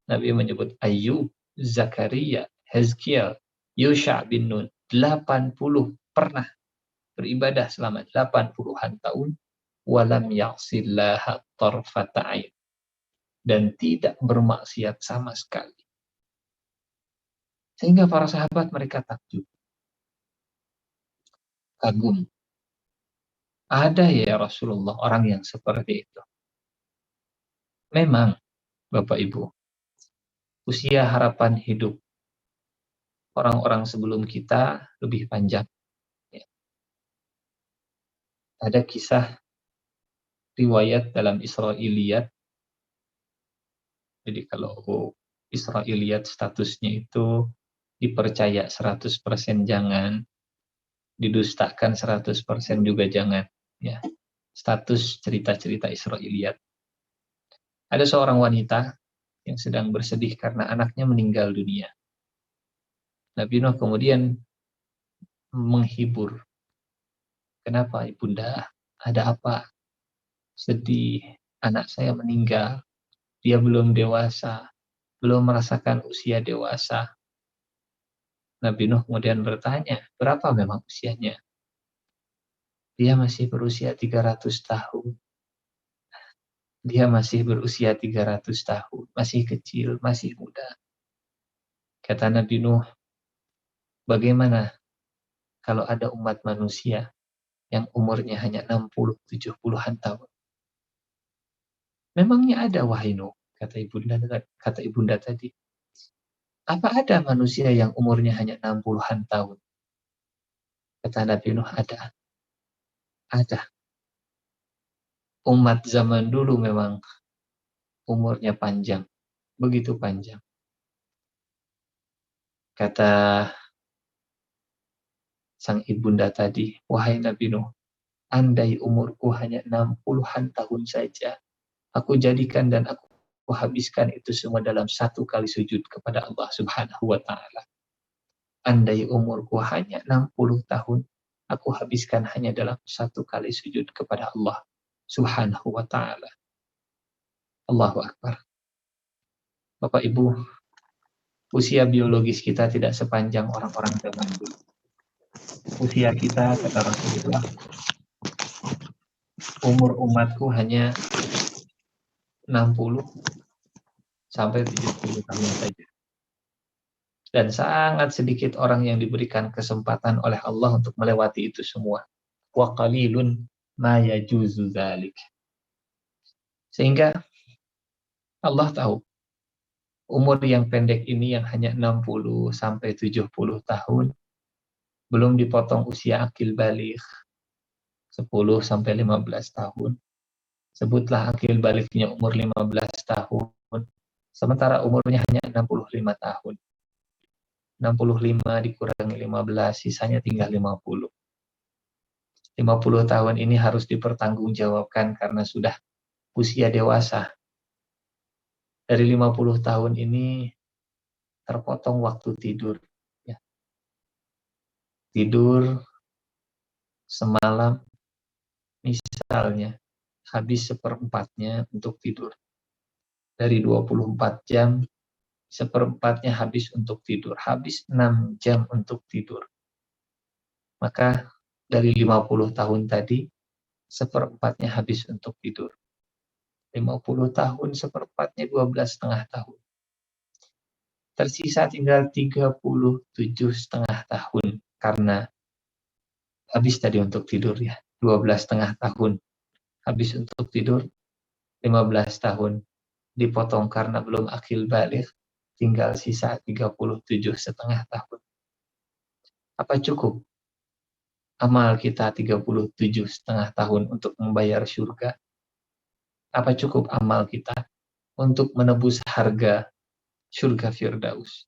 Nabi menyebut Ayyub, Zakaria, Hezkiel, Yusha bin Nun, 80 pernah beribadah selama 80-an tahun, walam ya'sillaha tarfata ain, dan tidak bermaksiat sama sekali. Sehingga para sahabat mereka takjub, kagum. Ada ya Rasulullah orang yang seperti itu. Memang, Bapak Ibu, usia harapan hidup orang-orang sebelum kita lebih panjang. Ya. Ada kisah riwayat dalam Israiliyat. Jadi kalau Israiliyat statusnya itu dipercaya 100% jangan, didustakan 100% juga jangan. Ya. Status cerita-cerita Israiliyat. Ada seorang wanita yang sedang bersedih karena anaknya meninggal dunia. Nabi Nuh kemudian menghibur. Kenapa ibunda? Ada apa? Sedih, anak saya meninggal. Dia belum dewasa, belum merasakan usia dewasa. Nabi Nuh kemudian bertanya, berapa memang usianya? Dia masih berusia 300 tahun. Dia masih berusia 300 tahun, masih kecil, masih muda. Kata Nabi Nuh, bagaimana kalau ada umat manusia yang umurnya hanya 60-70-an tahun? Memangnya ada, wahai Nuh, kata ibunda tadi. Apa ada manusia yang umurnya hanya 60-an tahun? Kata Nabi Nuh, ada. Ada. Umat zaman dulu memang umurnya panjang, begitu panjang. Kata sang ibunda tadi, wahai Nabi Nuh, andai umurku hanya 60-an tahun saja, aku jadikan dan aku habiskan itu semua dalam satu kali sujud kepada Allah Subhanahu wa Ta'ala. Andai umurku hanya 60 tahun, aku habiskan hanya dalam satu kali sujud kepada Allah Subhanahu wa Ta'ala. Allahu Akbar. Bapak Ibu, usia biologis kita tidak sepanjang orang-orang zaman dulu. Usia kita, kata Rasulullah, umur umatku hanya 60 sampai 70 tahun saja. Dan sangat sedikit orang yang diberikan kesempatan oleh Allah untuk melewati itu semua. Wa qalilun ma yajuzu dzalik. Sehingga Allah tahu umur yang pendek ini yang hanya 60 sampai 70 tahun belum dipotong usia akil baligh 10 sampai 15 tahun. Sebutlah akil balighnya umur 15 tahun. Sementara umurnya hanya 65 tahun. 65 dikurangi 15, sisanya tinggal 50. 50 tahun ini harus dipertanggungjawabkan karena sudah usia dewasa. Dari 50 tahun ini terpotong waktu tidur. Ya. Tidur semalam misalnya habis 1/4-nya untuk tidur. Dari 24 jam, 1/4-nya habis untuk tidur. Habis 6 jam untuk tidur. Maka dari 50 tahun tadi, 1/4-nya habis untuk tidur. 50 tahun, 1/4-nya 12,5 tahun. Tersisa tinggal 37,5 tahun. Karena habis tadi untuk tidur ya. 12,5 tahun habis untuk tidur. 15 tahun dipotong karena belum akil baligh. Tinggal sisa 37,5 tahun. Apa cukup amal kita 37,5 tahun untuk membayar surga? Apa cukup amal kita untuk menebus harga surga Firdaus?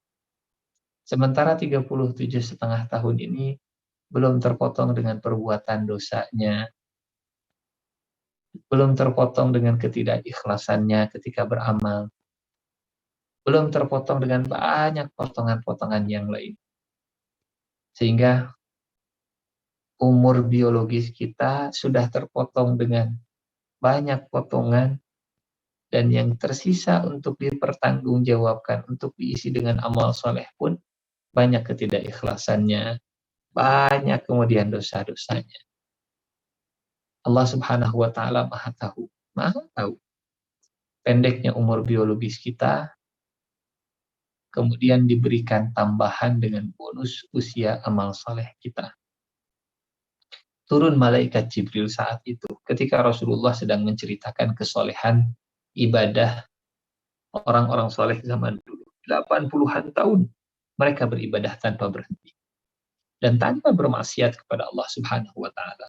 Sementara 37,5 tahun ini belum terpotong dengan perbuatan dosanya, belum terpotong dengan ketidakikhlasannya ketika beramal, belum terpotong dengan banyak potongan-potongan yang lain. Sehingga umur biologis kita sudah terpotong dengan banyak potongan, dan yang tersisa untuk dipertanggungjawabkan, untuk diisi dengan amal soleh pun banyak ketidakikhlasannya, banyak kemudian dosa-dosanya. Allah Subhanahu wa Ta'ala Maha tahu, Maha tahu pendeknya umur biologis kita, kemudian diberikan tambahan dengan bonus usia amal soleh kita. Turun malaikat Jibril saat itu, ketika Rasulullah sedang menceritakan kesolehan ibadah orang-orang soleh zaman dulu. 80-an tahun mereka beribadah tanpa berhenti dan tanpa bermaksiat kepada Allah Subhanahu wa Ta'ala.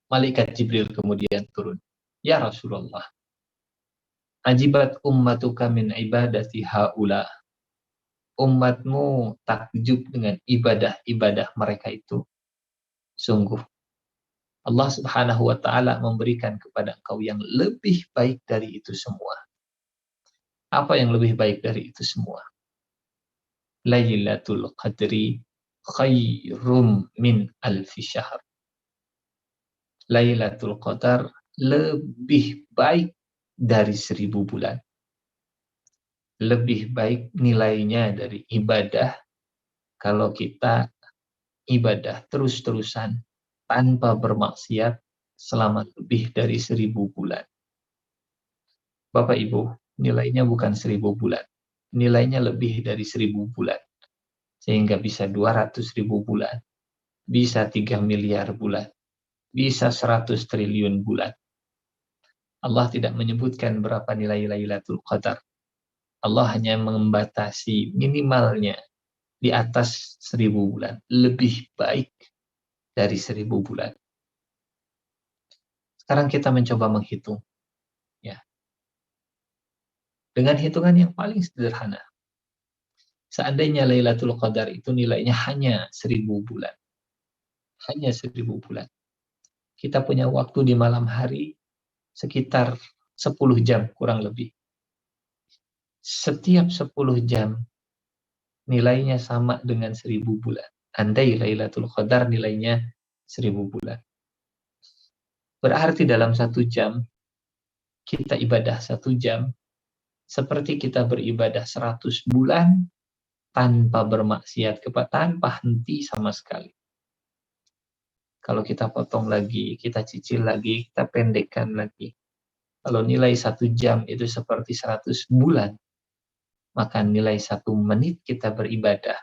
Malaikat Jibril kemudian turun, "Ya Rasulullah, ajibat ummatuka min ibadati haula." Umatmu takjub dengan ibadah-ibadah mereka itu. Sungguh Allah Subhanahu wa Ta'ala memberikan kepada engkau yang lebih baik dari itu semua. Apa yang lebih baik dari itu semua? Lailatul Qadri khairum min alfi syahr. Lailatul Qadar lebih baik dari 1000 bulan. Lebih baik nilainya dari ibadah kalau kita ibadah terus-terusan tanpa bermaksiat selama lebih dari 1000 bulan. Bapak Ibu, nilainya bukan 1000 bulan. Nilainya lebih dari 1000 bulan. Sehingga bisa 200.000 bulan. Bisa 3 miliar bulan. Bisa 100 triliun bulan. Allah tidak menyebutkan berapa nilai Lailatul Qadar. Allah hanya membatasi minimalnya di atas 1000 bulan. Lebih baik dari 1000 bulan. Sekarang kita mencoba menghitung. Ya. Dengan hitungan yang paling sederhana. Seandainya Lailatul Qadar itu nilainya hanya 1000 bulan. Hanya 1000 bulan. Kita punya waktu di malam hari sekitar 10 jam kurang lebih. Setiap 10 jam nilainya sama dengan 1000 bulan. Andai Lailatul Qadar nilainya 1000 bulan. Berarti dalam 1 jam, kita ibadah 1 jam, seperti kita beribadah 100 bulan, tanpa bermaksiat, tanpa henti sama sekali. Kalau kita potong lagi, kita cicil lagi, kita pendekkan lagi. Kalau nilai 1 jam itu seperti 100 bulan, maka nilai 1 menit kita beribadah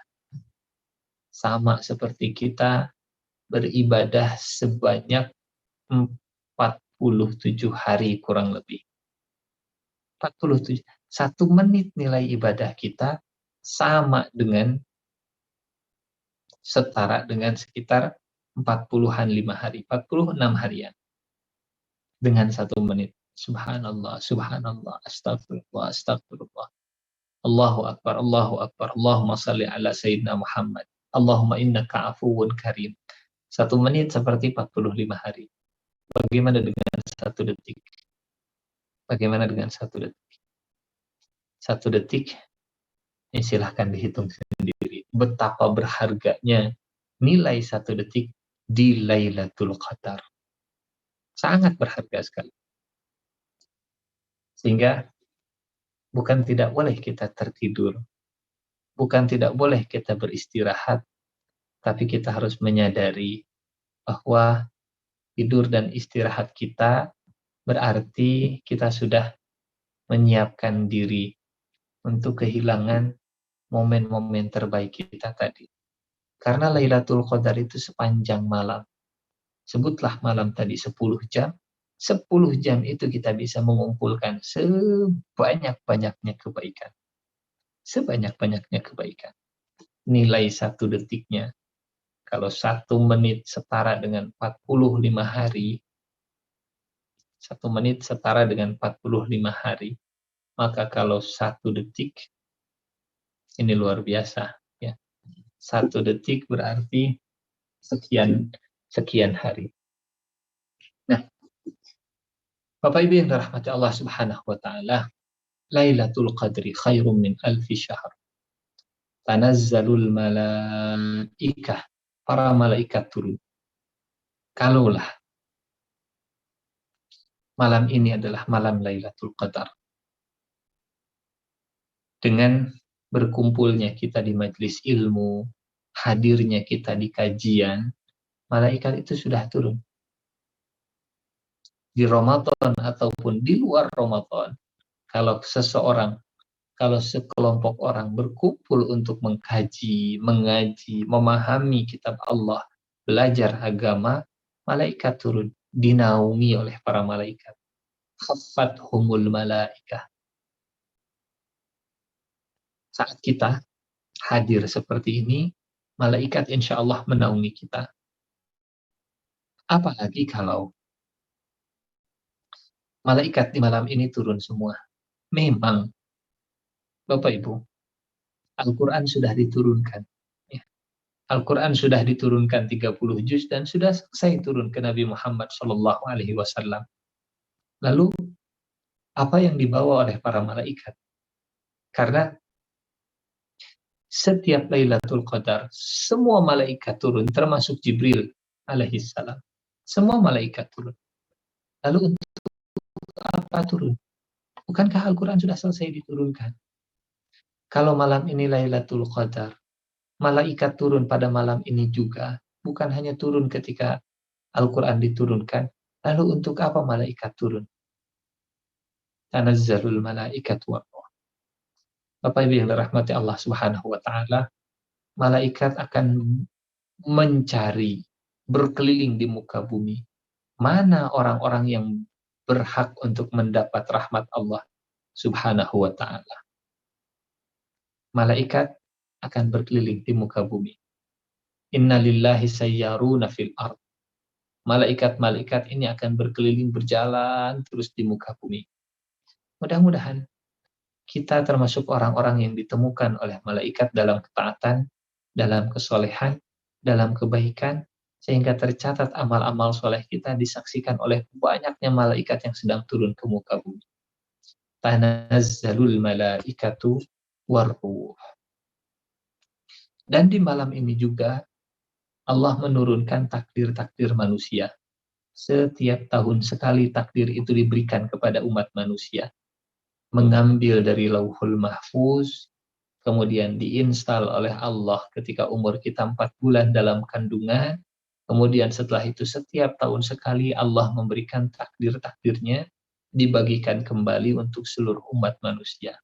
sama seperti kita beribadah sebanyak 47 hari kurang lebih. 47. 1 menit nilai ibadah kita sama dengan setara dengan sekitar 40-an 5 hari, 46 harian. Dengan 1 menit. Subhanallah, subhanallah, astagfirullah, astagfirullah. Allahu Akbar, Allahu Akbar, Allahumma salli ala Sayyidina Muhammad. Allahumma innaka afuwun karim. 1 menit seperti 45 hari. Bagaimana dengan 1 detik? Bagaimana dengan 1 detik? 1 detik, ya silahkan dihitung sendiri. Betapa berharganya nilai 1 detik di Lailatul Qadar. Sangat berharga sekali. Sehingga bukan tidak boleh kita tertidur, bukan tidak boleh kita beristirahat, tapi kita harus menyadari bahwa tidur dan istirahat kita berarti kita sudah menyiapkan diri untuk kehilangan momen-momen terbaik kita tadi. Karena Lailatul Qadar itu sepanjang malam. Sebutlah malam tadi 10 jam. 10 jam itu kita bisa mengumpulkan sebanyak-banyaknya kebaikan. Sebanyak-banyaknya kebaikan. Nilai 1 detiknya. Kalau 1 menit setara dengan 45 hari, 1 menit setara dengan 45 hari, maka kalau 1 detik, ini luar biasa. Ya. 1 detik berarti sekian hari. Nah, Bapak Ibu yang dirahmati Allah Subhanahu wa Ta'ala, Lailatul Qadri khairum min alfi syahr. Tanazzalul malaikah. Para malaikat turun. Kalaulah malam ini adalah malam Lailatul Qadar. Dengan berkumpulnya kita di majelis ilmu, hadirnya kita di kajian, malaikat itu sudah turun. Di Ramadan ataupun di luar Ramadan, kalau sekelompok orang berkumpul untuk mengkaji, mengaji, memahami kitab Allah, belajar agama, malaikat turun, dinaungi oleh para malaikat. Khaffathumul malaikah. Saat kita hadir seperti ini, malaikat insya Allah menaungi kita. Apalagi kalau malaikat di malam ini turun semua. Memang, Bapak Ibu, Al-Quran sudah diturunkan. Ya. Al-Quran sudah diturunkan 30 juz dan sudah selesai turun ke Nabi Muhammad SAW. Lalu, apa yang dibawa oleh para malaikat? Karena setiap Lailatul Qadar, semua malaikat turun, termasuk Jibril alaihissalam. Semua malaikat turun. Lalu untuk apa turun? Bukankah Al-Quran sudah selesai diturunkan? Kalau malam ini Lailatul Qadar, malaikat turun pada malam ini juga. Bukan hanya turun ketika Al-Quran diturunkan. Lalu untuk apa malaikat turun? Tanazzalul malaikat wa ruh. Bapak Ibu yang dirahmati Allah Subhanahu wa taala, malaikat akan mencari, berkeliling di muka bumi. Mana orang-orang yang berhak untuk mendapat rahmat Allah Subhanahu wa taala. Malaikat akan berkeliling di muka bumi. Inna lillahi sayyaruna fil ard. Malaikat-malaikat ini akan berkeliling, berjalan terus di muka bumi. Mudah-mudahan kita termasuk orang-orang yang ditemukan oleh malaikat dalam ketaatan, dalam kesolehan, dalam kebaikan, sehingga tercatat amal-amal soleh kita disaksikan oleh banyaknya malaikat yang sedang turun ke muka bumi. Tanazzalul malaikatu warruh. Dan di malam ini juga Allah menurunkan takdir-takdir manusia. Setiap tahun sekali takdir itu diberikan kepada umat manusia. Mengambil dari Lauhul Mahfuz, kemudian diinstal oleh Allah ketika umur kita 4 bulan dalam kandungan. Kemudian setelah itu setiap tahun sekali Allah memberikan takdir-takdirnya, dibagikan kembali untuk seluruh umat manusia.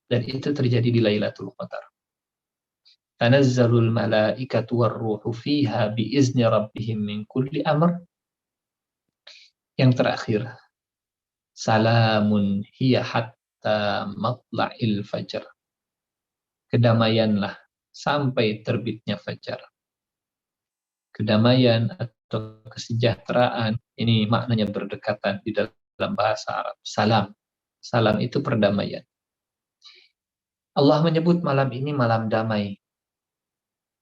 Dan itu terjadi di Lailatul Qadar. Tanazzalul malaikatu warruhu fiha biizni rabbihim min kulli amr. Yang terakhir, salamun hiya hatta matla'il fajar. Kedamaianlah sampai terbitnya fajar. Kedamaian atau kesejahteraan, ini maknanya berdekatan di dalam bahasa Arab. Salam. Salam itu perdamaian. Allah menyebut malam ini malam damai.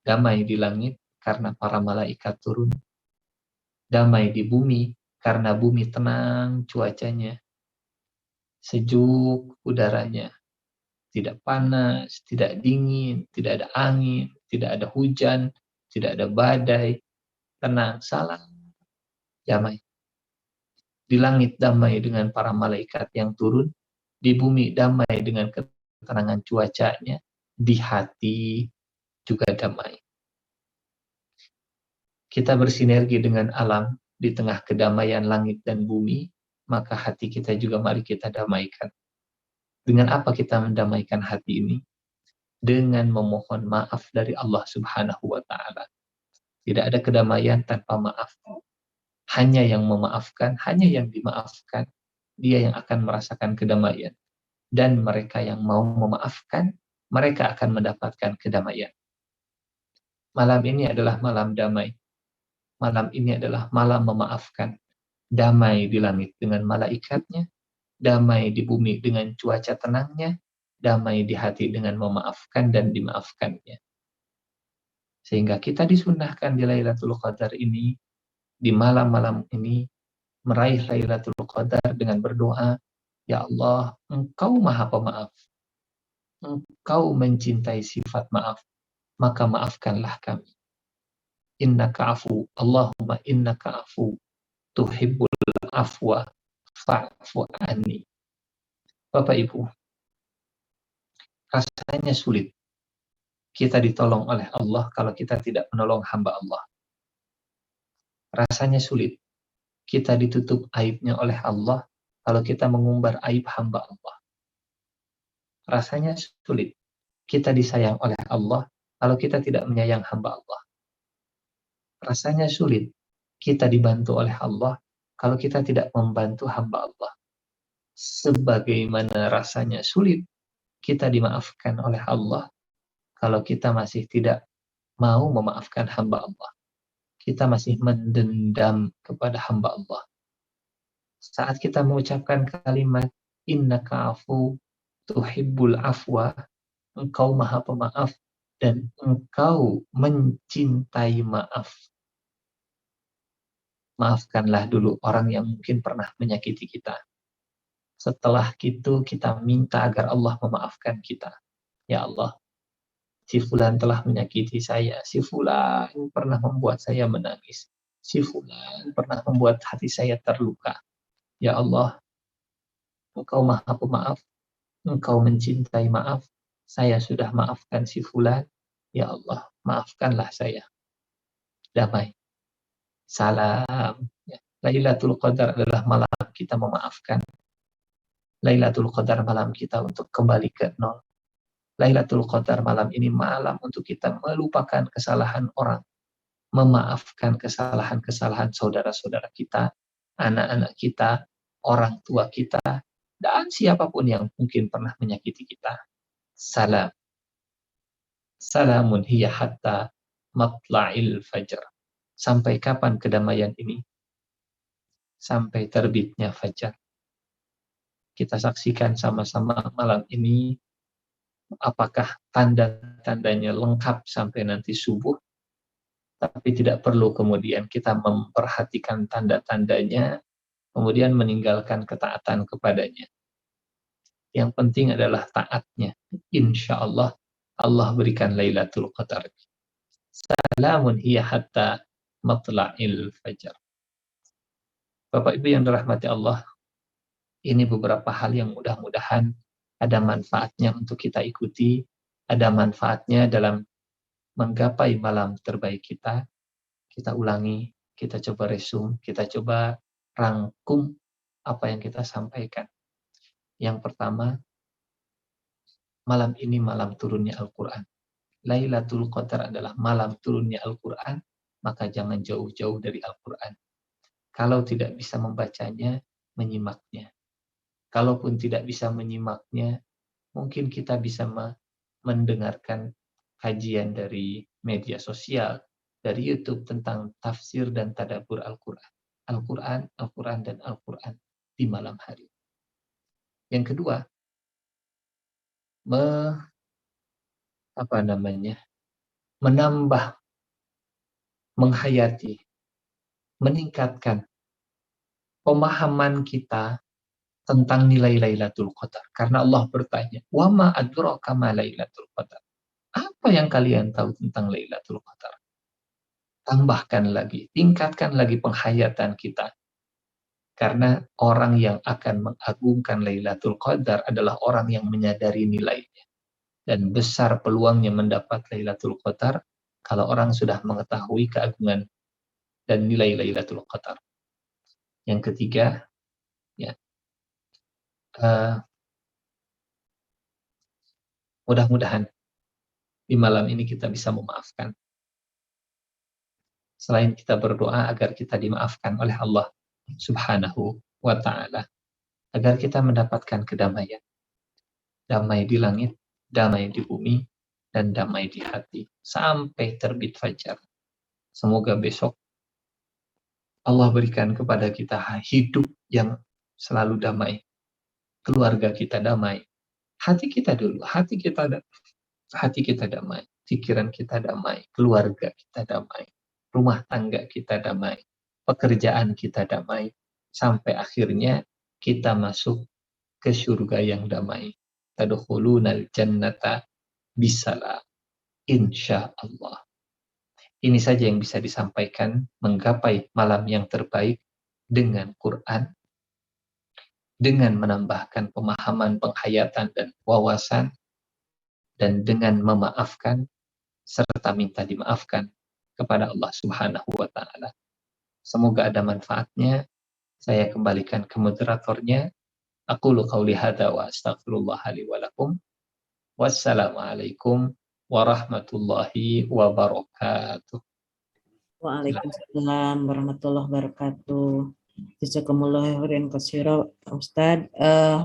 Damai di langit karena para malaikat turun. Damai di bumi karena bumi tenang cuacanya. Sejuk udaranya. Tidak panas, tidak dingin, tidak ada angin, tidak ada hujan, tidak ada badai. Tenang, salam, damai. Di langit damai dengan para malaikat yang turun. Di bumi damai dengan ketenangan cuacanya. Di hati juga damai. Kita bersinergi dengan alam di tengah kedamaian langit dan bumi, maka hati kita juga mari kita damaikan. Dengan apa kita mendamaikan hati ini? Dengan memohon maaf dari Allah Subhanahu wa taala. Tidak ada kedamaian tanpa maaf. Hanya yang memaafkan, hanya yang dimaafkan, dia yang akan merasakan kedamaian. Dan mereka yang mau memaafkan, mereka akan mendapatkan kedamaian. Malam ini adalah malam damai. Malam ini adalah malam memaafkan. Damai di langit dengan malaikatnya, damai di bumi dengan cuaca tenangnya, damai di hati dengan memaafkan dan dimaafkannya. Sehingga kita disunnahkan di Lailatul Qadar ini, di malam-malam ini, meraih Lailatul Qadar dengan berdoa, Ya Allah, Engkau Maha Pemaaf. Engkau mencintai sifat maaf, maka maafkanlah kami. Innaka afu, Allahumma innaka afu, tuhibbul afwa, fa'fu anni. Bapak Ibu, rasanya sulit kita ditolong oleh Allah kalau kita tidak menolong hamba Allah. Rasanya sulit kita ditutup aibnya oleh Allah kalau kita mengumbar aib hamba Allah. Rasanya sulit kita disayang oleh Allah kalau kita tidak menyayang hamba Allah. Rasanya sulit kita dibantu oleh Allah kalau kita tidak membantu hamba Allah. Sebagaimana rasanya sulit kita dimaafkan oleh Allah kalau kita masih tidak mau memaafkan hamba Allah. Kita masih mendendam kepada hamba Allah. Saat kita mengucapkan kalimat innaka afu tuhibbul afwa, engkau maha pemaaf dan engkau mencintai maaf. Maafkanlah dulu orang yang mungkin pernah menyakiti kita. Setelah itu kita minta agar Allah memaafkan kita. Ya Allah, si fulan telah menyakiti saya, si fulan pernah membuat saya menangis, si fulan pernah membuat hati saya terluka. Ya Allah, Engkau maha pemaaf, Engkau mencintai maaf, saya sudah maafkan si fulan, ya Allah, maafkanlah saya. Damai. Salam. Ya. Lailatul Qadar adalah malam kita memaafkan. Lailatul Qadar malam kita untuk kembali ke nol. Lailatul Qadar malam ini malam untuk kita melupakan kesalahan orang, memaafkan kesalahan-kesalahan saudara-saudara kita, anak-anak kita, orang tua kita, dan siapapun yang mungkin pernah menyakiti kita. Salam. Salamun hiya hatta matla'il fajr. Sampai kapan kedamaian ini? Sampai terbitnya fajar. Kita saksikan sama-sama malam ini apakah tanda-tandanya lengkap sampai nanti subuh, tapi tidak perlu kemudian kita memperhatikan tanda-tandanya, kemudian meninggalkan ketaatan kepadanya. Yang penting adalah taatnya. Insya Allah, Allah berikan Lailatul Qadar. Salamun hiya hatta matla'il fajar. Bapak Ibu yang dirahmati Allah, ini beberapa hal yang mudah-mudahan ada manfaatnya untuk kita ikuti, ada manfaatnya dalam menggapai malam terbaik kita. Kita ulangi, kita coba resum, kita coba rangkum apa yang kita sampaikan. Yang pertama, malam ini malam turunnya Al-Quran. Lailatul Qadar adalah malam turunnya Al-Quran, maka jangan jauh-jauh dari Al-Quran. Kalau tidak bisa membacanya, menyimaknya. Kalaupun tidak bisa menyimaknya, mungkin kita bisa mendengarkan kajian dari media sosial, dari YouTube tentang tafsir dan tadabbur Al-Quran. Al-Quran, Al-Quran, dan Al-Quran di malam hari. Yang kedua, menambah, menghayati, meningkatkan pemahaman kita tentang nilai Lailatul Qadar. Karena Allah bertanya, "Wa ma adraka ma Lailatul Qadar?" Apa yang kalian tahu tentang Lailatul Qadar? Tambahkan lagi, tingkatkan lagi penghayatan kita. Karena orang yang akan mengagungkan Lailatul Qadar adalah orang yang menyadari nilainya. Dan besar peluangnya mendapat Lailatul Qadar kalau orang sudah mengetahui keagungan dan nilai Lailatul Qadar. Yang ketiga, ya, mudah-mudahan di malam ini kita bisa memaafkan. Selain kita berdoa agar kita dimaafkan oleh Allah Subhanahu wa Ta'ala, agar kita mendapatkan kedamaian. Damai di langit, damai di bumi, dan damai di hati sampai terbit fajar. Semoga besok Allah berikan kepada kita hidup yang selalu damai, keluarga kita damai, hati kita dulu, hati kita damai, pikiran kita damai, keluarga kita damai, rumah tangga kita damai, pekerjaan kita damai, sampai akhirnya kita masuk ke surga yang damai. Tadkhulunal jannata bisalam, insya Allah. Ini saja yang bisa disampaikan menggapai malam yang terbaik dengan Quran, dengan menambahkan pemahaman, penghayatan, dan wawasan, dan dengan memaafkan serta minta dimaafkan kepada Allah Subhanahu wa Ta'ala. Semoga ada manfaatnya. Saya kembalikan ke moderatornya. Aqulu qauli hadza wa astaghfirullah li wa lakum. Wassalamualaikum warahmatullahi wabarakatuh. Waalaikumsalam warahmatullahi wabarakatuh. Jazakumullah khairan katsira, Ustadz.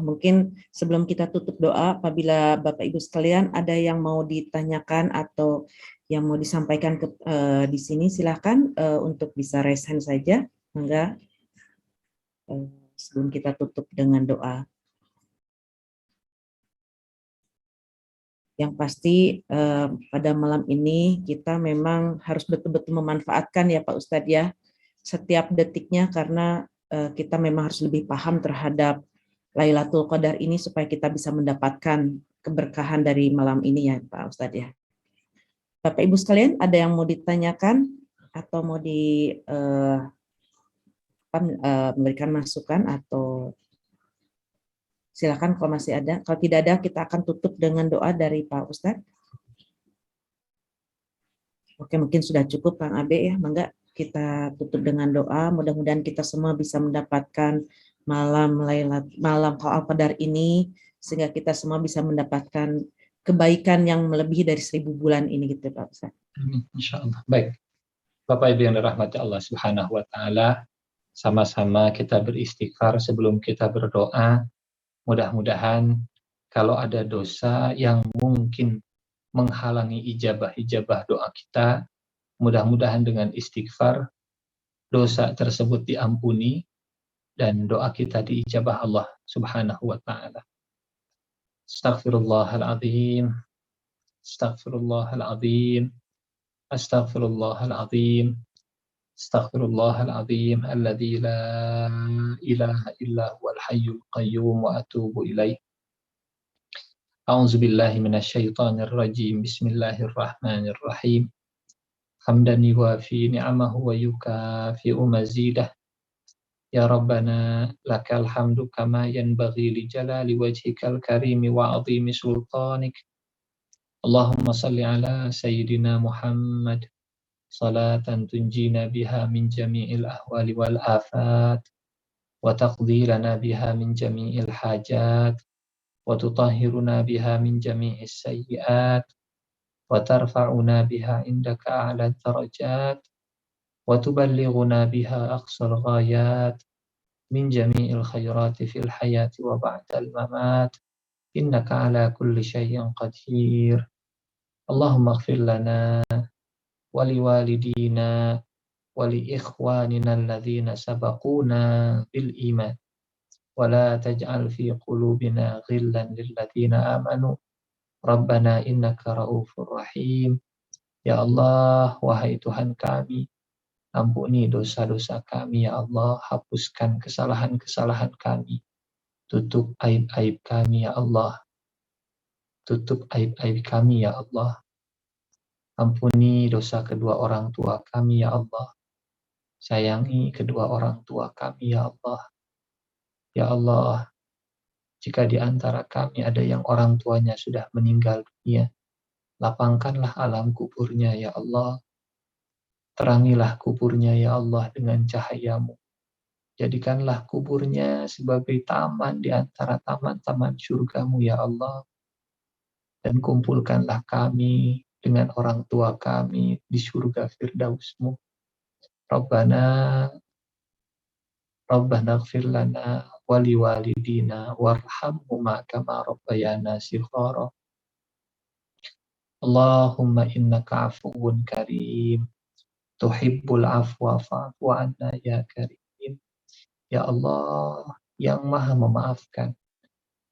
Mungkin sebelum kita tutup doa, apabila Bapak Ibu sekalian ada yang mau ditanyakan atau yang mau disampaikan di sini, silakan untuk bisa raise hand saja. Mangga, sebelum kita tutup dengan doa. Yang pasti pada malam ini kita memang harus betul-betul memanfaatkan ya Pak Ustadz ya, setiap detiknya, karena kita memang harus lebih paham terhadap Lailatul Qadar ini supaya kita bisa mendapatkan keberkahan dari malam ini ya Pak Ustadz ya. Bapak Ibu sekalian, ada yang mau ditanyakan atau mau memberikan masukan, atau silakan kalau masih ada. Kalau tidak ada, kita akan tutup dengan doa dari Pak Ustadz. Oke, mungkin sudah cukup Kang Abe ya. Mangga kita tutup dengan doa. Mudah-mudahan kita semua bisa mendapatkan malam Qadar ini, sehingga kita semua bisa mendapatkan kebaikan yang melebihi dari 1000 bulan ini gitu Pak Ustadz. Insyaallah. Baik. Bapak Ibu yang dirahmati Allah Subhanahu wa Ta'ala, sama-sama kita beristighfar sebelum kita berdoa. Mudah-mudahan kalau ada dosa yang mungkin menghalangi ijabah doa kita, mudah-mudahan dengan istighfar dosa tersebut diampuni dan doa kita diijabah Allah Subhanahu wa Ta'ala. Astaghfirullahaladzim, astaghfirullahaladzim, astaghfirullahaladzim, astaghfirullahaladzim, alladzi la ilaha illa huwal hayyul qayyum wa atubu ilaih. A'udzu billahi minasyaitonir rajim. Bismillahirrahmanirrahim. Hamdan yuwafi ni'amahu wa yukafi'u mazidah. Ya Rabbana lakal hamdu kama yanbaghi li jalali wajhikal karimi wa 'azimi sultanik. Allahumma salli ala sayyidina Muhammad salatan tunjina biha min jami'il ahwali wal afat wa taqdi lana biha min jami'il hajat wa tutahhiruna biha min jami'is sayyi'at wa tarfa'una biha indaka a'la darajat wa tuballighuna biha aqsal ghayat min jami'il khairati fil hayati wa ba'dal mamat innaka ala kulli syai'in qadir. Allahumma ighfir lana wa liwalidina wa li ikhwanina alladhina sabaquna bil iman wa la taj'al fi qulubina ghillan lil ladzina amanu rabbana innaka raufur rahim. Ya Allah, wahai Tuhan kami, ampuni dosa-dosa kami ya Allah, hapuskan kesalahan-kesalahan kami, tutup aib-aib kami ya Allah, tutup aib-aib kami ya Allah. Ampuni dosa kedua orang tua kami ya Allah. Sayangi kedua orang tua kami ya Allah. Ya Allah, jika di antara kami ada yang orang tuanya sudah meninggal dunia, lapangkanlah alam kuburnya ya Allah. Terangilah kuburnya ya Allah dengan cahayamu. Jadikanlah kuburnya sebagai taman di antara taman-taman surgamu ya Allah. Dan kumpulkanlah kami dengan orang tua kami di surga firdausmu. Rabbana ighfir lana wa liwalidina warhamhuma kama rabbayana shighara. Allahumma innaka afuwun karim, tuhibbul afwa fa'fu anna ya karim. Ya Allah yang maha memaafkan,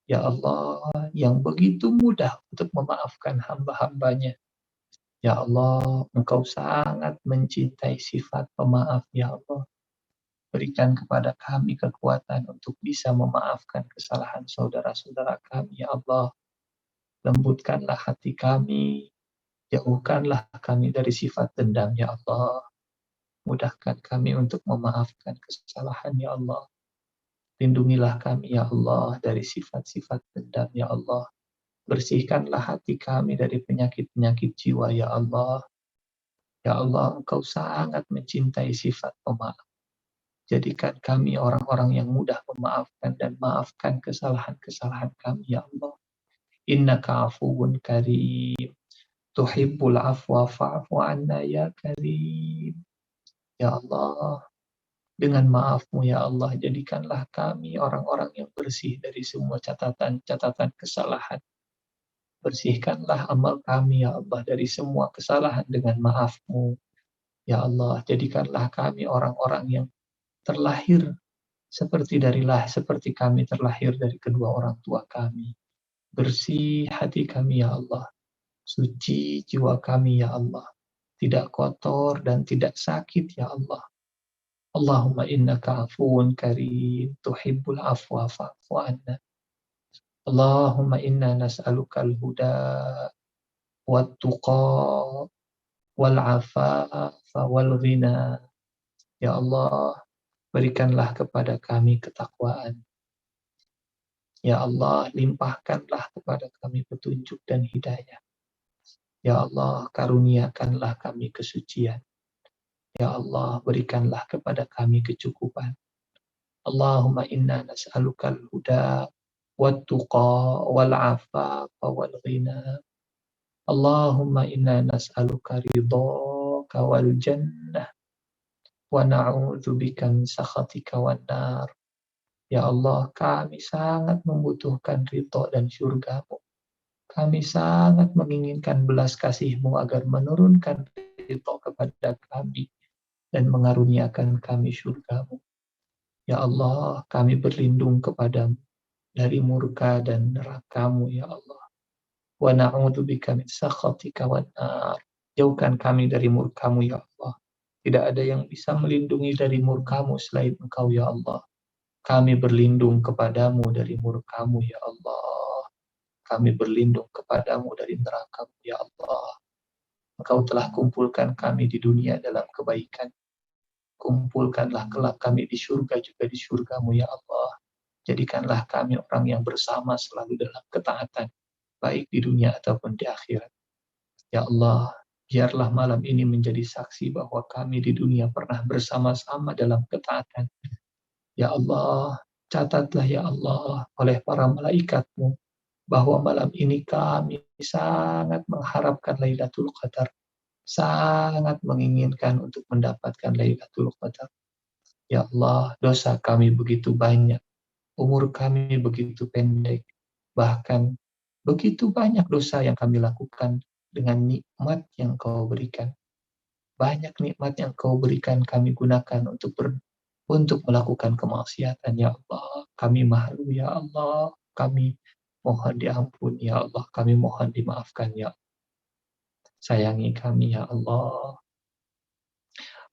ya Allah yang begitu mudah untuk memaafkan hamba-hambanya. Ya Allah, Engkau sangat mencintai sifat pemaaf ya Allah. Berikan kepada kami kekuatan untuk bisa memaafkan kesalahan saudara-saudara kami, ya Allah. Lembutkanlah hati kami, jauhkanlah kami dari sifat dendam, ya Allah. Mudahkan kami untuk memaafkan kesalahan, ya Allah. Lindungilah kami, ya Allah, dari sifat-sifat dendam, ya Allah. Bersihkanlah hati kami dari penyakit-penyakit jiwa, ya Allah. Ya Allah, Engkau sangat mencintai sifat pemaaf. Jadikan kami orang-orang yang mudah memaafkan dan maafkan kesalahan-kesalahan kami, ya Allah. Innaka afuwun karim, tuhibbul afwa fa'fu anna ya karim. Ya Allah, dengan maaf-Mu, ya Allah, jadikanlah kami orang-orang yang bersih dari semua catatan-catatan kesalahan. Bersihkanlah amal kami, ya Allah, dari semua kesalahan dengan maaf-Mu. Ya Allah, jadikanlah kami orang-orang yang terlahir seperti kami terlahir dari kedua orang tua kami. Bersih hati kami, ya Allah. Suci jiwa kami, ya Allah. Tidak kotor dan tidak sakit, ya Allah. Allahumma innaka afuwun karim, tuhibbul afwa fa'fu anna. Allahumma inna nas'alukal huda wat tuqa wal afafa wal ghina. Ya Allah, berikanlah kepada kami ketakwaan. Ya Allah, limpahkanlah kepada kami petunjuk dan hidayah. Ya Allah, karuniakanlah kami kesucian. Ya Allah, berikanlah kepada kami kecukupan. Allahumma inna nas'alukal huda wat tuqa wal afafa wal ghina. Allahumma inna nas'aluka ridhaka wal jannah wa na'udzubika min sakhatika wan nar. Ya Allah, kami sangat membutuhkan ridho dan surga-Mu. Kami sangat menginginkan belas kasih-Mu agar menurunkan ridho kepada kami dan mengaruniakan kami surga-Mu. Ya Allah, kami berlindung kepada-Mu dari murka dan neraka-Mu, ya Allah. Wa na'udzubika min sakhatika wan nar. Jauhkan kami dari murka-Mu, ya Allah. Tidak ada yang bisa melindungi dari murka-Mu selain Engkau, ya Allah. Kami berlindung kepada-Mu dari murka-Mu, ya Allah. Kami berlindung kepada-Mu dari neraka-Mu, ya Allah. Engkau telah kumpulkan kami di dunia dalam kebaikan. Kumpulkanlah kelak kami di surga juga di surga-Mu, ya Allah. Jadikanlah kami orang yang bersama selalu dalam ketaatan, baik di dunia ataupun di akhirat. Ya Allah, biarlah malam ini menjadi saksi bahwa kami di dunia pernah bersama-sama dalam ketaatan. Ya Allah, catatlah ya Allah oleh para malaikat-Mu bahwa malam ini kami sangat mengharapkan Lailatul Qadar, sangat menginginkan untuk mendapatkan Lailatul Qadar. Ya Allah, dosa kami begitu banyak, umur kami begitu pendek, bahkan begitu banyak dosa yang kami lakukan dengan nikmat yang Kau berikan. Banyak nikmat yang Kau berikan kami gunakan untuk melakukan kemaksiatan, ya Allah. Kami malu, ya Allah. Kami mohon diampuni, ya Allah. Kami mohon dimaafkan, ya Allah. Sayangi kami, ya Allah.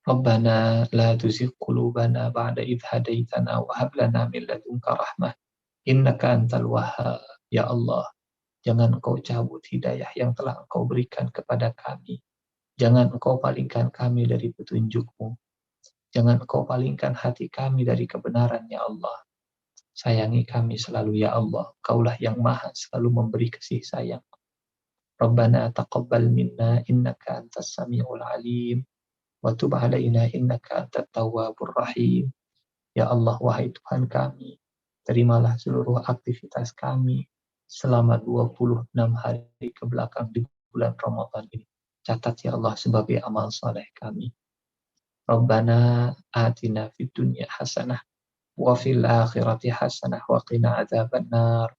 Rabbana la tuzigh qulubana ba'da idh hadaitana wa hab lana min ladunka rahmah innaka antal wahhab. Ya Allah, jangan Engkau cabut hidayah yang telah Engkau berikan kepada kami. Jangan Engkau palingkan kami dari petunjuk-Mu. Jangan Engkau palingkan hati kami dari kebenaran, ya Allah. Sayangi kami selalu, ya Allah. Kaulah yang maha selalu memberi kasih sayang. Rabbana taqabbal minna innaka antas sami'ul alim. Wa tub alaina innaka antat tawwabur rahim. Ya Allah, wahai Tuhan kami, terimalah seluruh aktivitas kami selama 26 hari ke belakang di bulan Ramadan ini. Catat, ya Allah, sebagai amal saleh kami. Rabbana atina fid dunya hasanah wa fil akhirati hasanah wa qina adzabannar.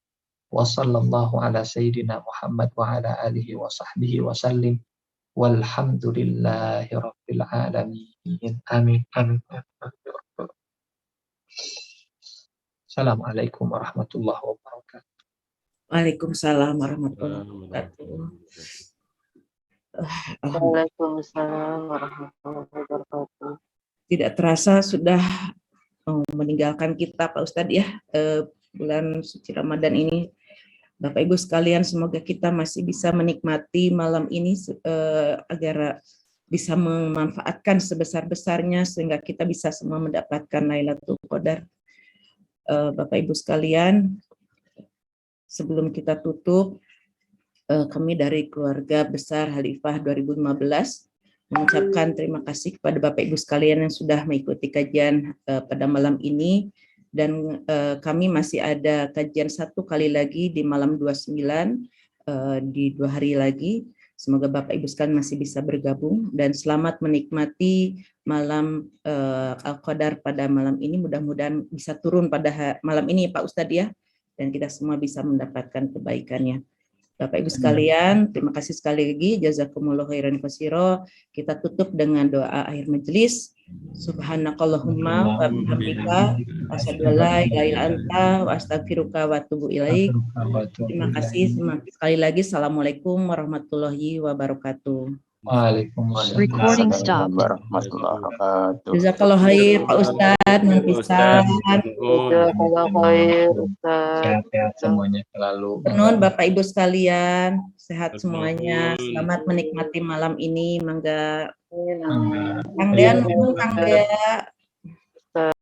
Wa sallallahu ala sayyidina Muhammad wa ala alihi wa sahbihi wa sallim. Walhamdulillahi rabbil alamin. Amin. Amin. Assalamualaikum warahmatullahi wabarakatuh. Waalaikumsalam warahmatullahi wabarakatuh. Waalaikumsalam warahmatullahi wabarakatuh. Tidak terasa sudah meninggalkan kita Pak Ustadz ya, bulan suci Ramadan ini. Bapak Ibu sekalian, semoga kita masih bisa menikmati malam ini agar bisa memanfaatkan sebesar-besarnya sehingga kita bisa semua mendapatkan Lailatul Qadar. Bapak Ibu sekalian, sebelum kita tutup, kami dari keluarga besar Khalifah 2015 mengucapkan terima kasih kepada Bapak Ibu sekalian yang sudah mengikuti kajian pada malam ini, dan kami masih ada kajian 1 kali lagi di malam 29 di 2 hari lagi. Semoga Bapak Ibu sekalian masih bisa bergabung dan selamat menikmati malam Al-Qadar pada malam ini. Mudah-mudahan bisa turun pada malam ini Pak Ustadz ya, dan kita semua bisa mendapatkan kebaikannya. Bapak Ibu sekalian, terima kasih sekali lagi. Jazakumullah khairan katsira. Kita tutup dengan doa akhir majelis. Subhanakallahumma wa bihamdika asyhadu an la ilaha illa anta wa astaghfiruka wa atubu ilaik. Terima kasih sekali lagi. Assalamualaikum warahmatullahi wabarakatuh. Waalaikumsalam. Recording stopped. Warahmatullahi wabarakatuh. Jazakallah khair Pak Ustadz, menpisan. Jazakallah khair, Ustaz. Sehat-sehat semuanya selalu. Nun Bapak Ibu sekalian, sehat semuanya. Selamat menikmati malam ini. Mangga. Kang Dean, Kang Dea.